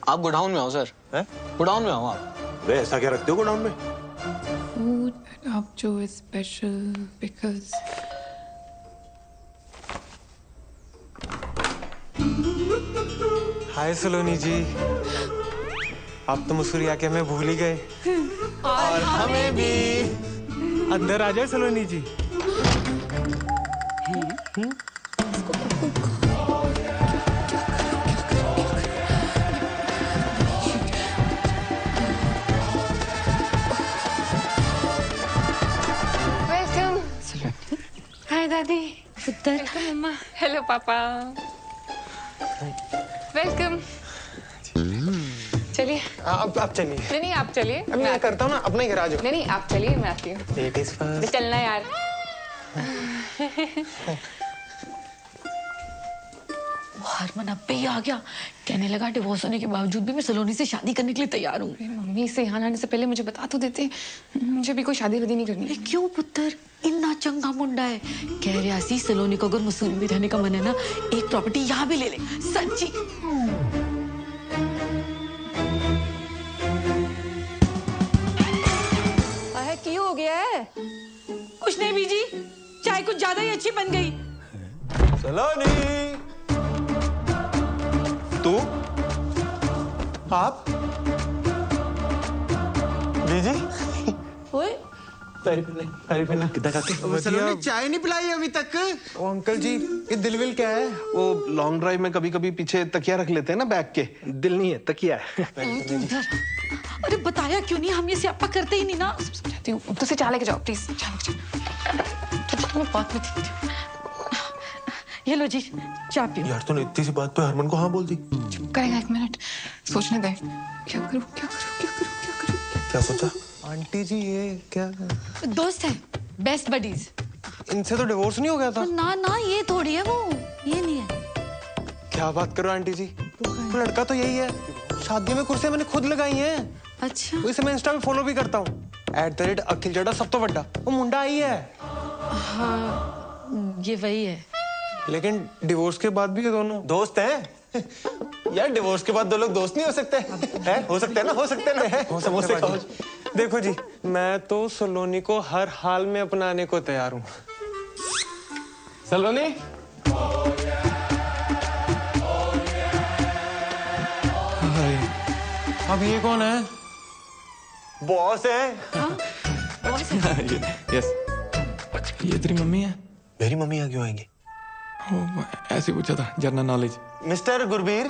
आप गोडाउन में आओ सर। गोडाउन में आओ आप। वे ऐसा क्या रखते हो गोडाउन में? Food आप जो is special because हाय सलोनी जी, आप तो मुस्कुरा के हमें भूल ही गए। और हमें भी। अंदर आ जाए सलोनी जी। वेलकम। हाय दादी। पुत्र। वेलकम मम्मा। हेलो पापा। वेलकम। चलिए। आप चलिए। नहीं आप चलिए। अब मैं करता हूँ ना, अपना ही घर आ जाओ। नहीं आप चलिए, मैं आती हूँ। Ladies first. चलना यार। हरमन अब पे ही आ गया, कहने लगा डिवोर्स होने के बावजूद भी मैं सलोनी से शादी करने के लिए तैयार हूँ। मम्मी से यहाँ आने से पहले मुझे बता तो देते, मुझे भी कोई शादी वादी नहीं करनी। क्यों पुत्र, इतना चंगा मुंडा है। कह रहा सी सलोनी को अगर मसूरी में रहने का मन है ना, एक प्रॉपर्टी यहाँ भी ले ले। सच्ची। क्यों हो गया है? कुछ नहीं बीजी, चाय कुछ ज्यादा ही अच्छी बन गई। सलोनी, तू, आप, बीजी, ओए, सलोनी चाय नहीं पिलाई अभी तक? ओ अंकल जी, ये दिलविल क्या है? वो लॉन्ग ड्राइव में कभी कभी पीछे तकिया रख लेते हैं ना बैग के, दिल नहीं है तकिया है। अरे बताया क्यों नहीं, हम ये स्यापा करते ही नहीं ना। समझाती हूँ, तो से चाय लेके जाओ प्लीज। चाय लेके जाओ। तुम्हें बात में थी। ये लो जी, चाय पियो। यार तूने इतनी सी बात पे हरमन को हाँ बोल दी। करेगा, एक मिनट सोचने दे। क्या करूँ क्या करूँ क्या करूँ क्या करूँ? क्या सोचा? आंटी जी ये क्या? दोस्त है, बेस्ट बडीज। इनसे तो डिवोर्स नहीं हो गया था? ना ना, ये थोड़ी है वो, ये नहीं है। क्या बात करो आंटी जी, वो लड़का तो यही है, शादी में कुर्सियां मैंने खुद लगाई हैं। अच्छा। वैसे मैं इंस्टा पे फॉलो भी करता हूँ, @अखिल चड्ढा सब तो बड़ा, वो मुंडा आई है। हाँ, ये वही है। लेकिन डिवोर्स के बाद भी ये दोनों दोस्त हैं। यार डिवोर्स के बाद दो लोग दोस्त नहीं हो सकते हैं? हो सकते हैं ना, हो सकते हैं ना। समोसे खाओ। देखो जी, मैं तो सलोनी को हर हाल में अपनाने को तैयार हूँ। सलोनी, अब ये कौन है? बॉस है। यस, ये तेरी मम्मी है? मेरी मम्मी यहाँ क्यों आएंगी? ऐसे पूछा था, जनरल नॉलेज। मिस्टर गुरबीर,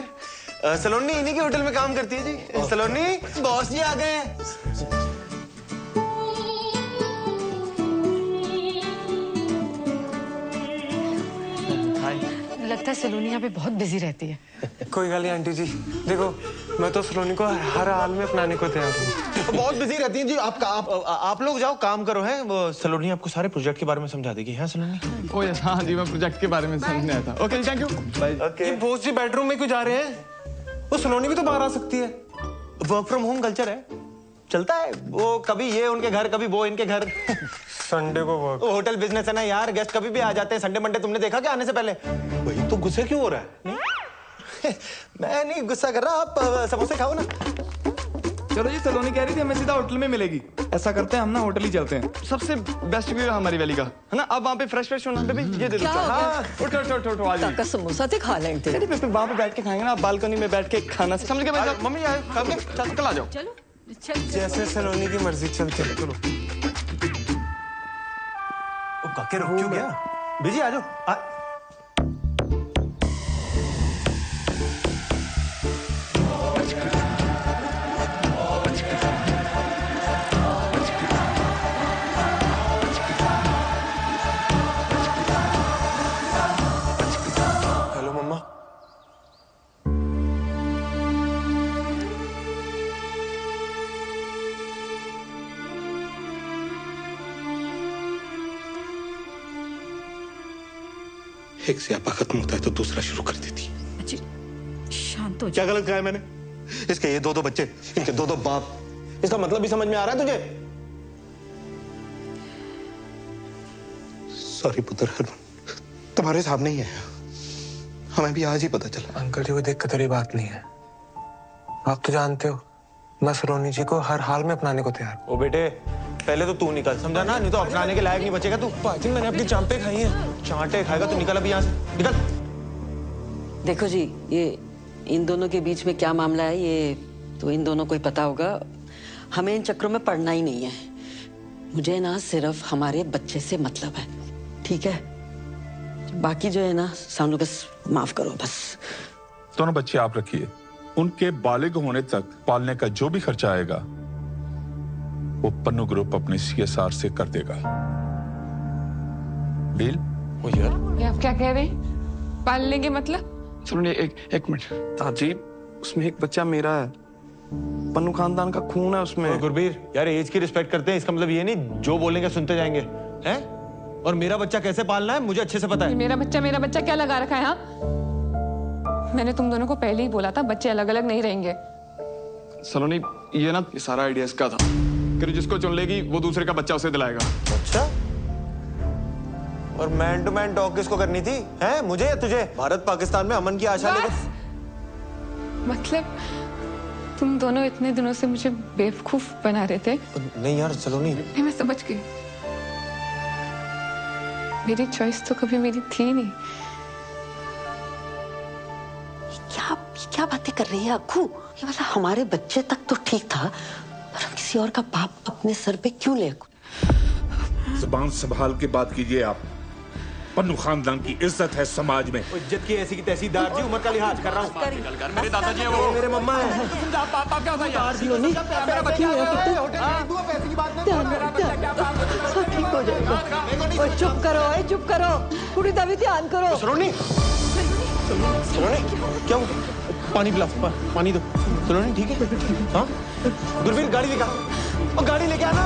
सलोनी इन्हीं के होटल में काम करती है जी। सलोनी, बॉस जी आ गए हैं। लगता है सलोनी यहाँ पे बहुत बिजी रहती है। कोई गल नहीं आंटी जी, देखो मैं तो सलोनी को हर हाल में अपनाने को तैयार हूँ। बहुत बिजी रहती हैं जी। आप लोग जाओ, काम करो। हैं वो सलोनी आपको सारे प्रोजेक्ट के बारे में समझा देगी। हैं सलोनी? ओ यस, हाँ जी, मैं प्रोजेक्ट के बारे में समझने आया था। Okay, thank you. ये बॉस जी बेडरूम में क्यों जा रहे हैं? वो सलोनी भी तो बाहर आ सकती है। वर्क फ्रॉम होम कल्चर है, चलता है। वो कभी ये उनके घर, कभी वो इनके घर। संडे को वर्क। होटल बिजनेस है ना यार, गेस्ट कभी भी आ जाते हैं। संडे मंडे तुमने देखा क्या आने से पहले? भाई तो गुस्से क्यों हो रहा है? मैं नहीं गुस्सा कर रहा, आप समोसे खाओ ना। चलो जी, सलोनी कह रही थी हमें सीधा होटल में मिलेगी। ऐसा करते हैं, हम ना होटल ही चलते हैं। सबसे बेस्ट व्यू है हमारी वैली का, है ना? अब वहाँ पे फ्रेश फ्रेश होना। बेबी ये दे दो। हाँ, उठो उठो उठो उठो, आ जाइए। समोसा से खा लेंगे। अरे फिर वहाँ पे बैठ के खाएंगे ना, बालकनी में बैठ के खाना समझ के। बैठ मम्मी आए, कल आ जाओ। चलो जैसे सलोनी की मर्जी, चलते हैं। चलो काके रुक क्यों गया? बिजी आ जाओ। हेलो मम्मा। एक स्यापा खत्म होता है तो दूसरा शुरू कर देती। शांत हो। क्या गलत कहा है मैंने? इसके ये 2-2 बच्चे, इनके 2-2 बाप, इसका मतलब भी समझ में आ रहा है तुझे? सॉरी पुत्र, तुम्हारे सामने ही है, हमें भी आज ही पता चला। अंकल जी को देख कर तेरी बात नहीं है। आप तो जानते हो मैं सलोनी जी को हर हाल में अपनाने को तैयार। ओ बेटे, पहले तो तू निकल, समझा ना? नहीं तो अपनाने के लायक नहीं बचेगा तू। पाजी मैंने अपनी चांपे खाई हैं। चांटे खाएगा तो निकल अभी यहाँ से, निकल। देखो जी, ये इन दोनों के बीच में क्या मामला है ये तो इन दोनों को ही पता होगा। हमें इन चक्रों में पड़ना ही नहीं है। मुझे ना सिर्फ हमारे बच्चे से मतलब है, ठीक है? बाकी जो है ना सामने बस माफ करो बस। दोनों बच्चे आप रखिए, उनके बालिग होने तक पालने का जो भी खर्चा आएगा वो पन्नू ग्रुप अपने CSR से कर देगा। डील? ओ यार, ये आप क्या कह रहे हैं? पालने के मतलब? सुनिए, एक मिनट ताजी, उसमें एक बच्चा मेरा है, पन्नू खानदान का खून है उसमें। गुरबीर यार, एज की रिस्पेक्ट करते हैं, इसका मतलब ये नहीं जो बोलेंगे सुनते जाएंगे, हैं? और मेरा बच्चा कैसे पालना है मुझे अच्छे से पता है। मेरा बच्चा क्या लगा रखा है? हाँ, मैंने तुम दोनों को पहले ही बोला था बच्चे अलग अलग नहीं रहेंगे। सलोनी, ये सारा आइडिया इसका था कि जिसको चुन लेगी वो दूसरे का बच्चा उसे दिलाएगा। अच्छा, और मैन टू मैन टॉक किसको करनी थी, हैं? मुझे या तुझे? भारत पाकिस्तान में अमन की आशा लेकर। मतलब तुम दोनों इतने दिनों से मुझे बेवकूफ बना रहे थे। नहीं यार सलोनी, नहीं, मैं समझ गई। मेरी चॉइस तो कभी मेरी थी नहीं। क्या बातें कर रही है अक्कू? ये मतलब हमारे बच्चे तक तो ठीक था, पर हम किसी और का पाप अपने सर पे क्यों ले? जुबान संभाल के बात कीजिए आप। पन्नू खानदान की इज्जत है समाज में। इज्जत की ऐसी की तहसीलदार जी, उम्र का लिहाज कर रहा हूँ। मेरे दादाजी हैं वो, मेरे मम्मा हैं। पापा क्या होता है? मेरा बच्चा ठीक हो जाएगा। ओए चुप करो, ओए चुप करो, पूरी तभी ध्यान करो। सलोनी, क्या पानी पिला, पानी दो। सलोनी ठीक है? हाँ गुरबीर, गाड़ी लेकर और गाड़ी लेके आना।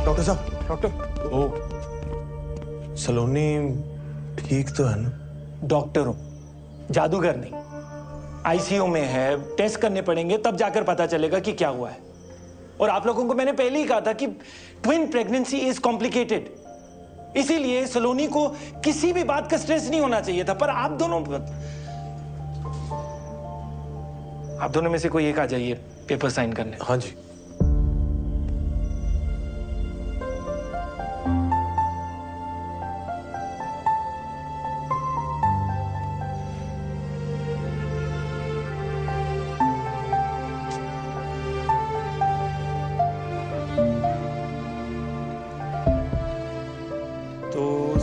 डॉक्टर साहब, डॉक्टर। ओ, सलोनी ठीक तो है ना? डॉक्टर हूं, जादूगर नहीं। आईसीयू में है, टेस्ट करने पड़ेंगे तब जाकर पता चलेगा कि क्या हुआ है। और आप लोगों को मैंने पहले ही कहा था कि ट्विन प्रेगनेंसी इज कॉम्प्लिकेटेड, इसीलिए सलोनी को किसी भी बात का स्ट्रेस नहीं होना चाहिए था। पर आप दोनों में से कोई एक आ जाइए पेपर साइन करने। हाँ जी।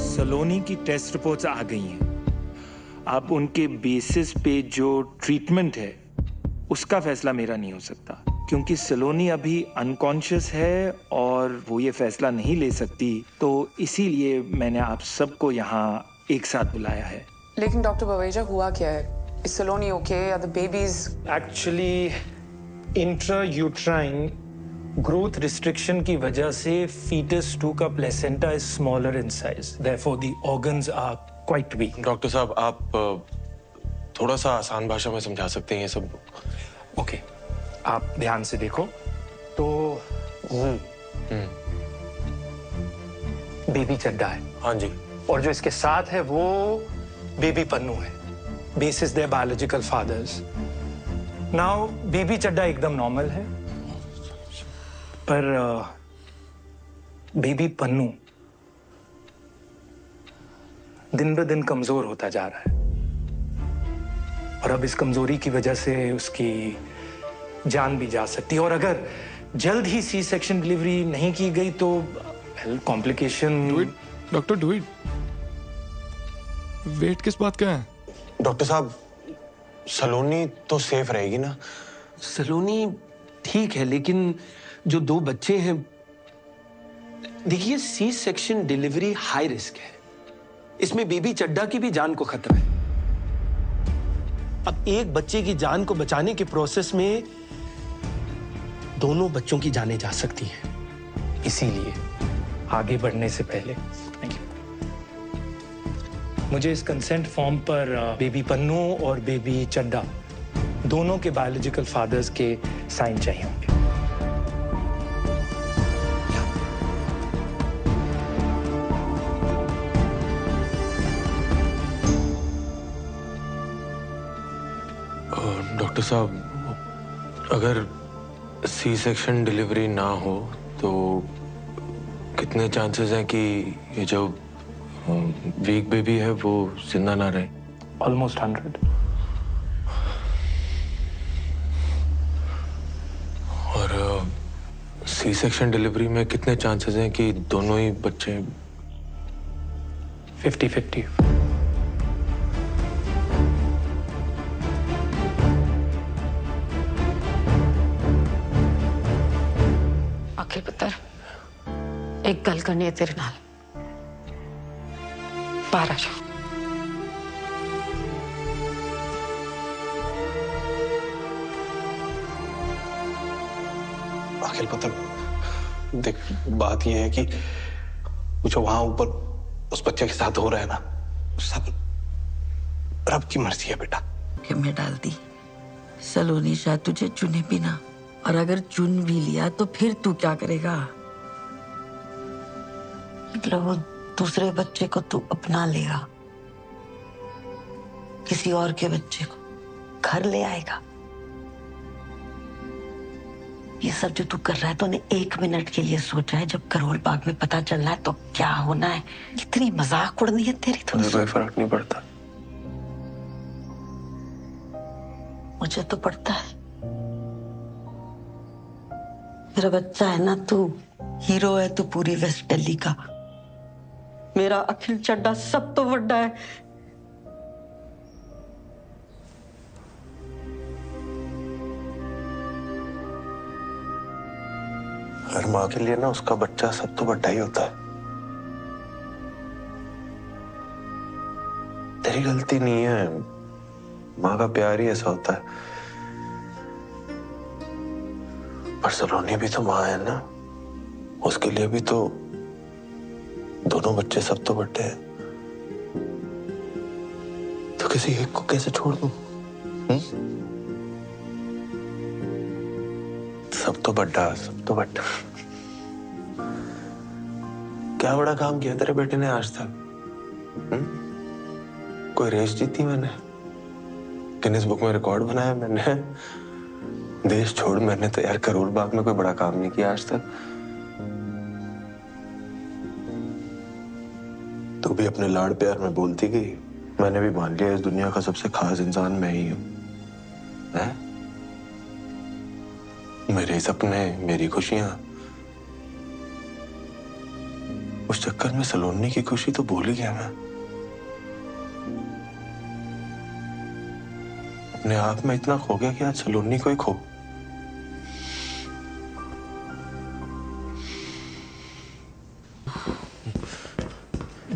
सलोनी की टेस्ट रिपोर्ट्स आ गई हैं। अब उनके बेसिस पे जो ट्रीटमेंट है उसका फैसला मेरा नहीं हो सकता, क्योंकि सलोनी अभी अनकॉन्शियस है और वो ये फैसला नहीं ले सकती। तो इसीलिए मैंने आप सबको यहाँ एक साथ बुलाया है। लेकिन डॉक्टर बवेजा, हुआ क्या है? Is Saloni okay? Are the babies? Actually intra uterine growth restriction की वजह से fetus 2 का placenta is smaller in size. Therefore, the organs are quite weak. Doctor साहब, आप थोड़ा सा आसान भाषा में समझा सकते हैं ये सब? ओके, आप ध्यान से देखो तो बेबी चड्डा है। हाँ जी। और जो इसके साथ है वो बेबी पन्नू है, basis their biological fathers. Now, baby Chadha एकदम नॉर्मल है, पर बेबी पन्नू दिन ब दिन कमजोर होता जा रहा है और अब इस कमजोरी की वजह से उसकी जान भी जा सकती है। और अगर जल्द ही सी सेक्शन डिलीवरी नहीं की गई तो complication. Doctor do it. Wait किस बात का है? डॉक्टर साहब, सलोनी तो सेफ रहेगी ना? सलोनी ठीक है, लेकिन जो 2 बच्चे हैं, देखिए C section delivery high risk है। इसमें बेबी चड्डा की भी जान को खतरा है। अब एक बच्चे की जान को बचाने के प्रोसेस में दोनों बच्चों की जानें जा सकती हैं। इसीलिए आगे बढ़ने से पहले थैंक यू, मुझे इस कंसेंट फॉर्म पर बेबी पन्नू और बेबी चड्डा दोनों के बायोलॉजिकल फादर्स के साइन चाहिए होंगे। डॉक्टर साहब, अगर सी सेक्शन डिलीवरी ना हो तो कितने चांसेस हैं कि ये जो वीक बेबी है वो जिंदा ना रहे? ऑलमोस्ट 100। और सी सेक्शन डिलीवरी में कितने चांसेस हैं कि दोनों ही बच्चे? 50-50। अखिल पुत्र, एक गल करनी है तेरे नाल। बाहर आ जाओ। अखिल पुत्र, देख बात यह है कि जो वहां ऊपर उस बच्चे के साथ हो रहा है ना, सब रब की मर्जी है बेटा। में डाल दी। सलोनी शायद तुझे चुने भी ना, और अगर चुन भी लिया तो फिर तू क्या करेगा? मतलब वो दूसरे बच्चे को तू अपना लेगा, किसी और के बच्चे को घर ले आएगा। ये सब जो तू कर रहा है तूने 1 मिनट के लिए सोचा है? जब करोल बाग में पता चलना है तो क्या होना है? कितनी मजाक उड़नी है तेरी। मुझे कोई फर्क नहीं पड़ता। मुझे तो पड़ता है। मेरा बच्चा है ना तू, हीरो है तू पूरी वेस्ट दिल्ली का। मेरा अखिल चड्डा सब तो बड़ा है। हर माँ के लिए ना उसका बच्चा सब तो बड़ा ही होता है। तेरी गलती नहीं है, माँ का प्यार ही ऐसा होता है। पर सलोनी भी तो माँ है ना, उसके लिए भी तो दोनों बच्चे सब तो बड़े हैं। तो किसी एक को कैसे छोड़ दूं? सब तो बड़ा, सब तो बड़ा। क्या बड़ा काम किया तेरे बेटे ने आज तक? कोई रेस जीती मैंने, गिनीज बुक में रिकॉर्ड बनाया मैंने, देश छोड़ मैंने तो यार करोल बाग में कोई बड़ा काम नहीं किया आज तक। तू भी अपने लाड़ प्यार में बोलती गई, मैंने भी मान लिया इस दुनिया का सबसे खास इंसान मैं ही हूं। मेरे सपने, मेरी खुशियां, उस चक्कर में सलोनी की खुशी तो भूल ही गया मैं। अपने आप में इतना खो गया कि आज सलोनी को ही खो।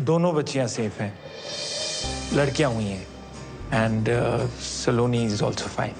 दोनों बच्चियां सेफ हैं, लड़कियां हुई हैं, and Saloni is also fine.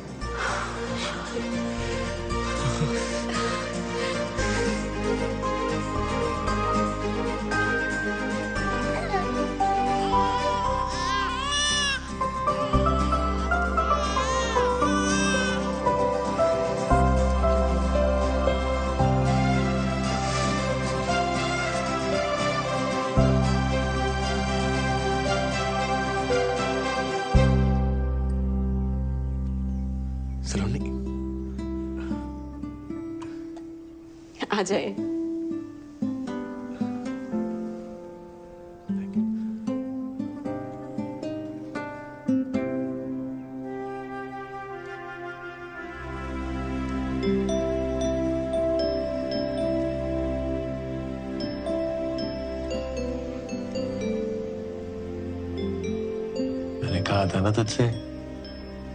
Saloni आ जाए। था ना तुझसे,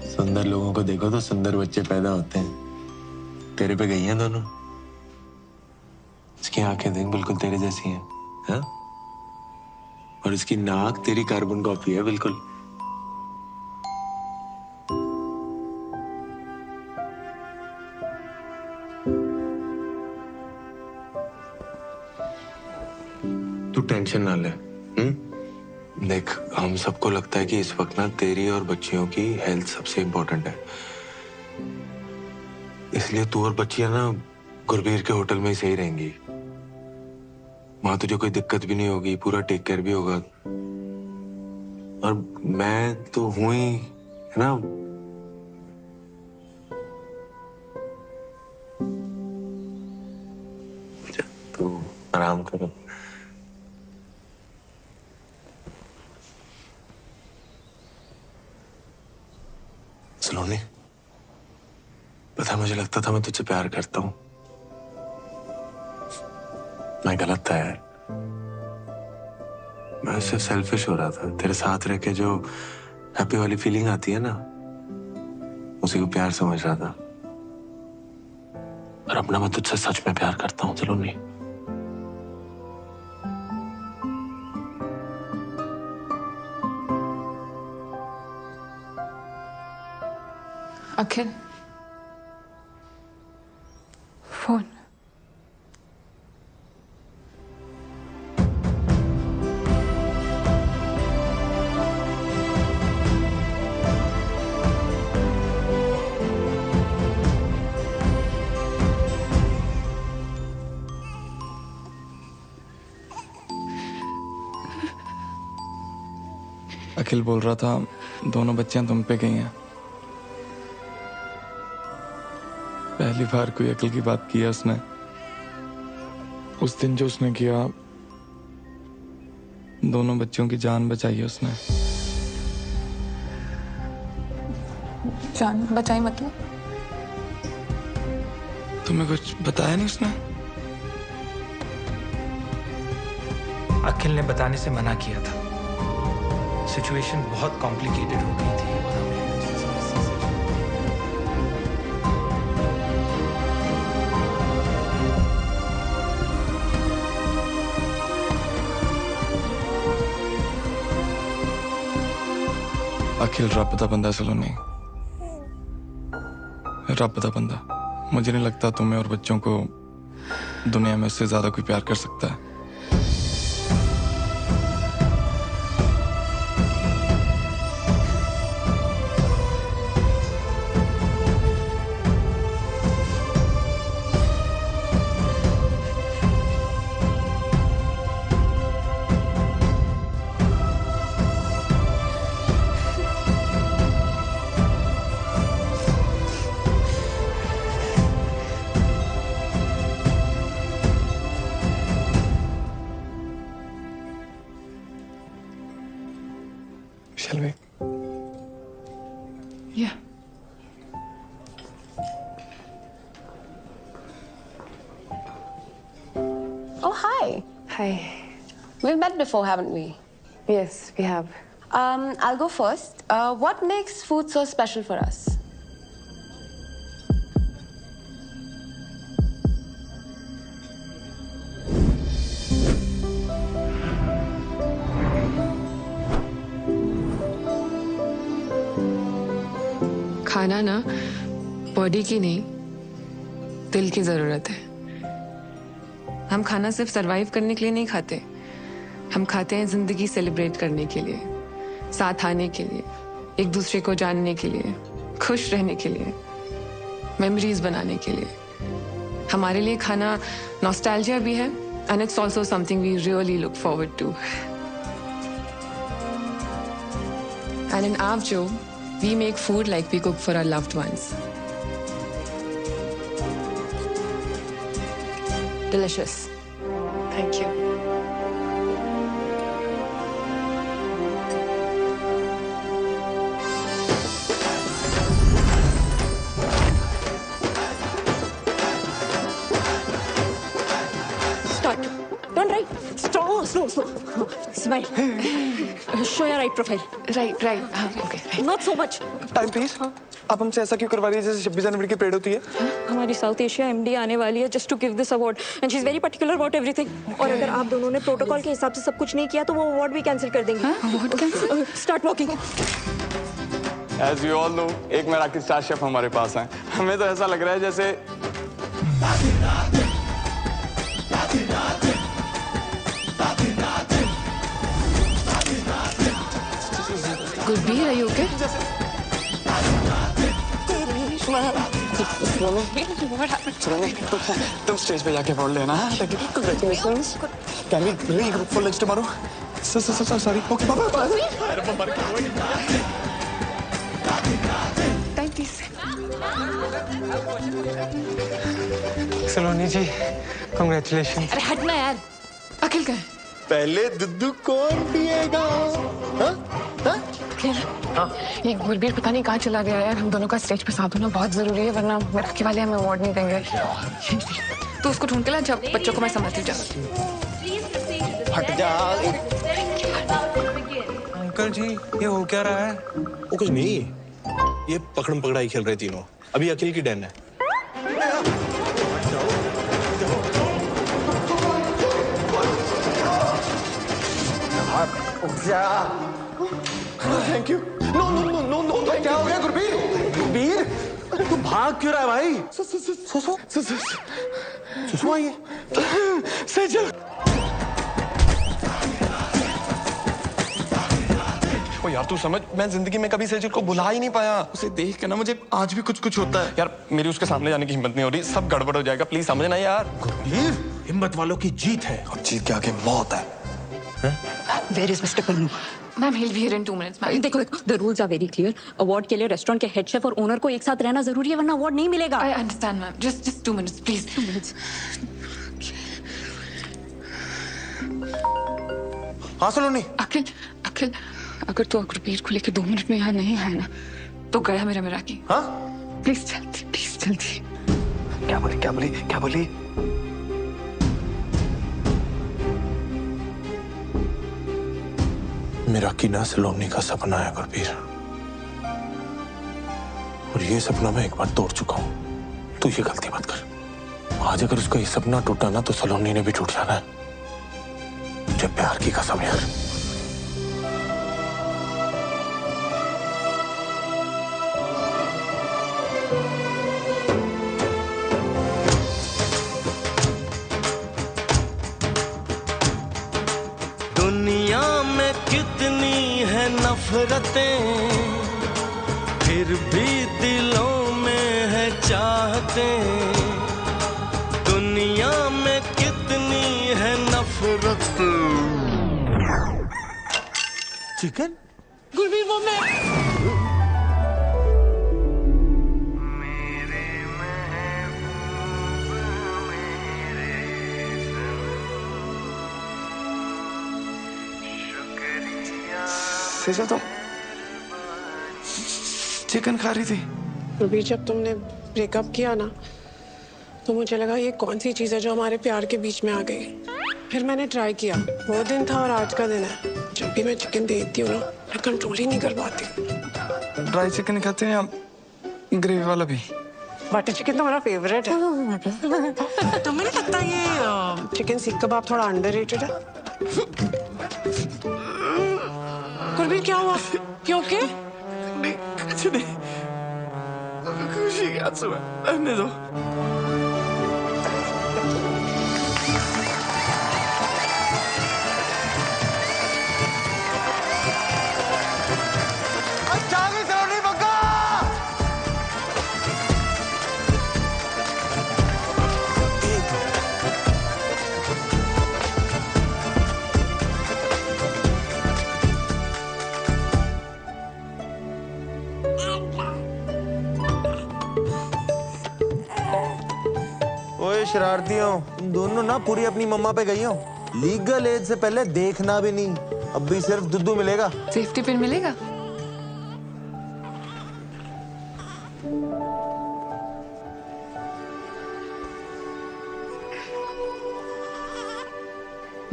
सुंदर लोगों को देखो तो सुंदर बच्चे पैदा होते हैं। तेरे पे गई हैं दोनों। इसकी आंखें देख बिल्कुल तेरे जैसी हैं, हाँ? और इसकी नाक तेरी कार्बन कॉपी है बिल्कुल। तू टेंशन ना ले। देख, हम सबको लगता है कि इस वक्त ना तेरी और बच्चियों की हेल्थ सबसे इम्पोर्टेंट है, इसलिए तू और बच्चियां ना गुरबीर के होटल में ही सही रहेंगी। वहां तुझे कोई दिक्कत भी नहीं होगी, पूरा टेक केयर भी होगा। और मैं तो हूं ही, है ना। तू आराम कर। सलोनी, पता है मुझे लगता था मैं तुझसे प्यार करता हूं। मैं गलत था यार। मैं सिर्फ सेल्फिश हो रहा था। तेरे साथ रह के जो हैप्पी वाली फीलिंग आती है ना, उसी को प्यार समझ रहा था। और अब ना मैं तुझसे सच में प्यार करता हूं सलोनी। अखिल, फोन। अखिल बोल रहा था दोनों बच्चियां तुम पे गई हैं। पहली बार कोई अकल की बात की है उसने। उस दिन जो उसने किया, दोनों बच्चों की जान बचाई है उसने। जान बचाई मतलब? तुम्हें कुछ बताया नहीं उसने? अखिल ने बताने से मना किया था। सिचुएशन बहुत कॉम्प्लिकेटेड हो गई थी। अखिल रब दा बंदा सलोनी, रब दा बंदा। मुझे नहीं लगता तुम्हें और बच्चों को दुनिया में उससे ज्यादा कोई प्यार कर सकता है। Shall we? Yeah. Oh, hi. Hi. We've met before, haven't we? Yes, we have. I'll go first. What makes food so special for us? खाना ना बॉडी की नहीं, दिल की जरूरत है। हम खाना सिर्फ सरवाइव करने के लिए नहीं खाते, हम खाते हैं जिंदगी सेलिब्रेट करने के लिए, साथ आने के लिए, एक दूसरे को जानने के लिए, खुश रहने के लिए, मेमोरीज बनाने के लिए। हमारे लिए खाना नॉस्टैल्जिया भी है, and it's also something we really look forward to. And in Aavjo we make food like we cook for our loved ones. Delicious. Thank you. Start. Turn right. Slow. Smile. Show your right profile. Right right, हाँ okay. Not so much. Time please. आप हमसे ऐसा क्यों करवा रही है जैसे 26 जनवरी की परेड होती है? हमारी साउथ एशिया एमडी आने वाली है just to give this award and she is very particular about everything. और अगर आप दोनों ने प्रोटोकॉल के हिसाब से सब कुछ नहीं किया तो वो अवार्ड भी कैंसिल कर देंगे। Award cancel? Start walking. As you all know, एक मराठी स्टार शेफ हमारे पास हैं। हमें तो ऐसा लग रहा है जैसे गुरबीर, are you okay? तुम स्टेज पे जाके बोल लेना। Congratulations. Can we regroup for lunch tomorrow? Sorry. Okay, bye. Saloni ji, congratulations. अरे हटना यार, अखिल का है। पहले दुद्धू कौन पिएगा? ये गुरबीर पता नहीं कहाँ चला गया यार। हम दोनों का स्टेज पे साथ होना बहुत जरूरी है, वरना मराठी वाले हमें अवार्ड नहीं देंगे। तो उसको ढूंढ के ला, जब बच्चों को मैं संभालती जा। हट जा। अंकल जी, ये हो क्या रहा है? वो कुछ नहीं, ये पकड़म पकड़ाई खेल रहे तीनों। अभी अखिल की डैन है। Thank you. नो, क्या हो गया गुरबीर? गुरबीर, तू भाग क्यों रहा है भाई? सुसु आइए। सेजल। ओ यार तू समझ, मैं जिंदगी में कभी सेजल को भुला ही नहीं पाया। उसे देख के ना मुझे आज भी कुछ होता है। यार मेरी उसके सामने जाने की हिम्मत नहीं हो रही। सब गड़बड़ हो जाएगा, प्लीज समझना यार। गुरबीर, हिम्मत वालों की जीत है और जीत के आगे मौत है। Where is Mr. Pannu? Ma'am, he'll be here in 2 minutes. Ma'am देखो, the rules are very clear. Award के लिए रेस्टोरेंट के हेड शेफ और ओनर को एक साथ रहना जरूरी है, वरना अवार्ड नहीं मिलेगा। I understand, ma'am. Just 2 minutes, please. 2 minutes. हाँ सलोनी। अखिल, अगर तू गुरबीर को लेकर 2 मिनट में यहाँ नहीं है ना, तो गया मेरा मिराकी। हाँ? प्लीज जल्दी। क्या बोली? मेरा कीना सलोनी का सपना है गुरबीर, और ये सपना मैं एक बार तोड़ चुका हूं। तू ये गलती मत कर। आज अगर उसका ये सपना टूटा ना तो सलोनी ने भी टूट जाना है। मुझे प्यार की कसम यार। दुनिया में कितनी है नफरतें, फिर भी दिलों में है चाहतें। दुनिया में कितनी है नफरतें। चिकन? गुरबीर, वो मैं। सेजल तो चिकन खा रही थी। गुरबीर, जब तुमने ब्रेकअप किया ना, तो मुझे लगा ये कौन सी चीज है जो हमारे प्यार के बीच में आ गई। फिर मैंने ट्राई किया। वो दिन था और आज का दिन है। जब भी मैं चिकन देखती हूँ ना, मैं कंट्रोल ही नहीं कर पाती। ड्राई चिकन खाते हैं आप? ग्रेवी वाला भी? बटर चिकन तो मेरा फेवरेट है। तुम्हें नहीं लगता ये चिकन सीख कबाब थोड़ा अंडररेटेड है? गुरबीर, क्या हुआ? क्यों के? नहीं, कुछ नहीं। खुशी के आंसू है। रहने दो। ओए शरारतियों, तुम दोनों ना पूरी अपनी मम्मा पे गई हो। लीगल एज से पहले देखना भी नहीं। अब भी सिर्फ दुद्धू मिलेगा। सेफ्टी पिन मिलेगा?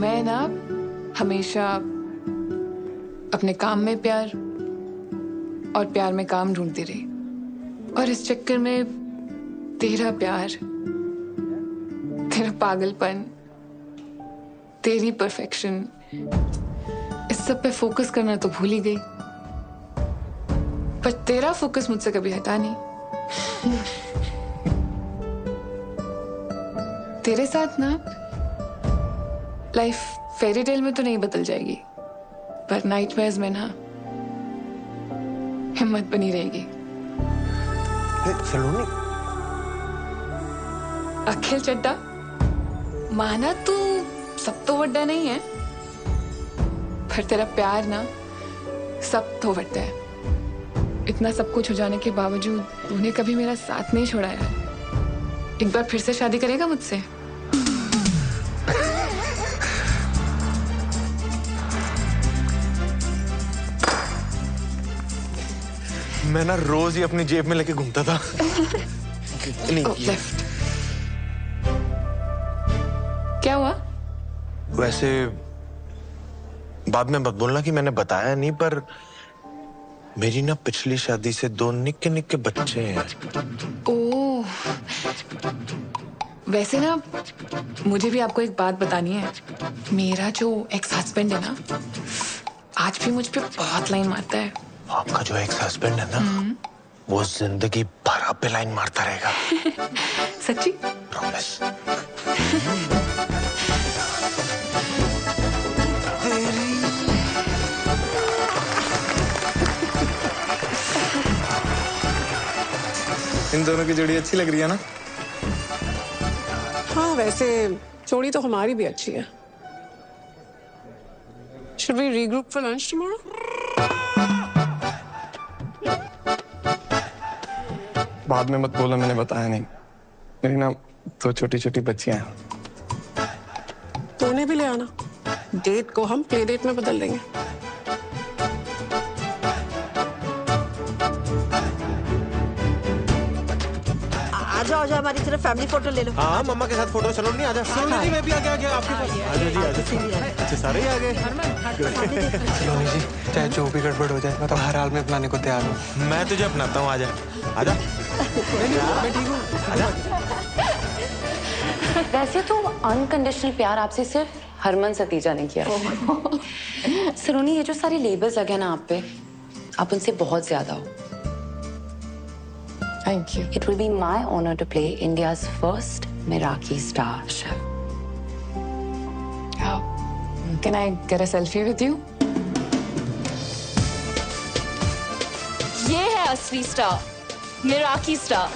मैं ना हमेशा अपने काम में प्यार और प्यार में काम ढूंढती रही, और इस चक्कर में तेरा प्यार, तेरा पागलपन, तेरी परफेक्शन, इस सब पे फोकस करना तो भूल ही गई। पर तेरा फोकस मुझसे कभी हटा नहीं। तेरे साथ ना लाइफ फेरी टेल में तो नहीं बदल जाएगी, पर नाइटमेयर्स में ना हिम्मत बनी रहेगी। सलोनी, अखिल चड्डा, माना तू सब तो वड्डा नहीं है, पर तेरा प्यार ना सब तो वड्डा है। इतना सब कुछ हो जाने के बावजूद तूने कभी मेरा साथ नहीं छोड़ा यार। एक बार फिर से शादी करेगा मुझसे? मैं ना रोज ही अपनी जेब में लेके घूमता था। लेफ्ट। क्या हुआ? वैसे बाद में मत बोलना कि मैंने बताया नहीं, पर मेरी ना पिछली शादी से 2 निक्के निक्के बच्चे हैं। ओह, वैसे ना मुझे भी आपको एक बात बतानी है। मेरा जो एक्स हस्बैंड है ना, आज भी मुझ पे बहुत लाइन मारता है। आपका जो एक्स हस्बैंड है ना, वो जिंदगी भर आप पे लाइन मारता रहेगा। सच्ची? प्रॉमिस। इन दोनों की जोड़ी अच्छी लग रही है ना? हाँ, वैसे जोड़ी तो हमारी भी अच्छी है। Should we regroup for lunch tomorrow? बाद में मत बोलो मैंने बताया नहीं। मेरी ना 2 छोटी छोटी बच्चियां हैं। तो उन्हें भी ले आना। डेट को हम प्ले डेट में बदल देंगे। आ जाओ हमारी तरफ फैमिली फोटो ले लो। हाँ, मम्मा के साथ फोटो। चलो नहीं, आ जाओ। सलोनी जी, मैं भी आ गया आपके पास। आ जाओ जी, आ जाओ। अच्छा, सारे ही आ गए। सलोनी जी, चाहे जो भी गड़बड़ हो जाए, मैं तो हर हाल में अपनाने को तैयार हूँ। मैं तुझे अपनाता हूँ, आ जा। आ जा। मैं ठीक हूँ। आ जा। वैसे तो अनकंडीशनल प्यार आपसे सिर्फ हरमन सतीजा ने किया। सलोनी, ये जो सारे लेबल्स लगे ना आप पे, आप उनसे बहुत ज्यादा हो। Thank you. It will be my honor to play India's first Meraki star chef. Can I get a selfie with you? ये है असली स्टार, मेराकी स्टार।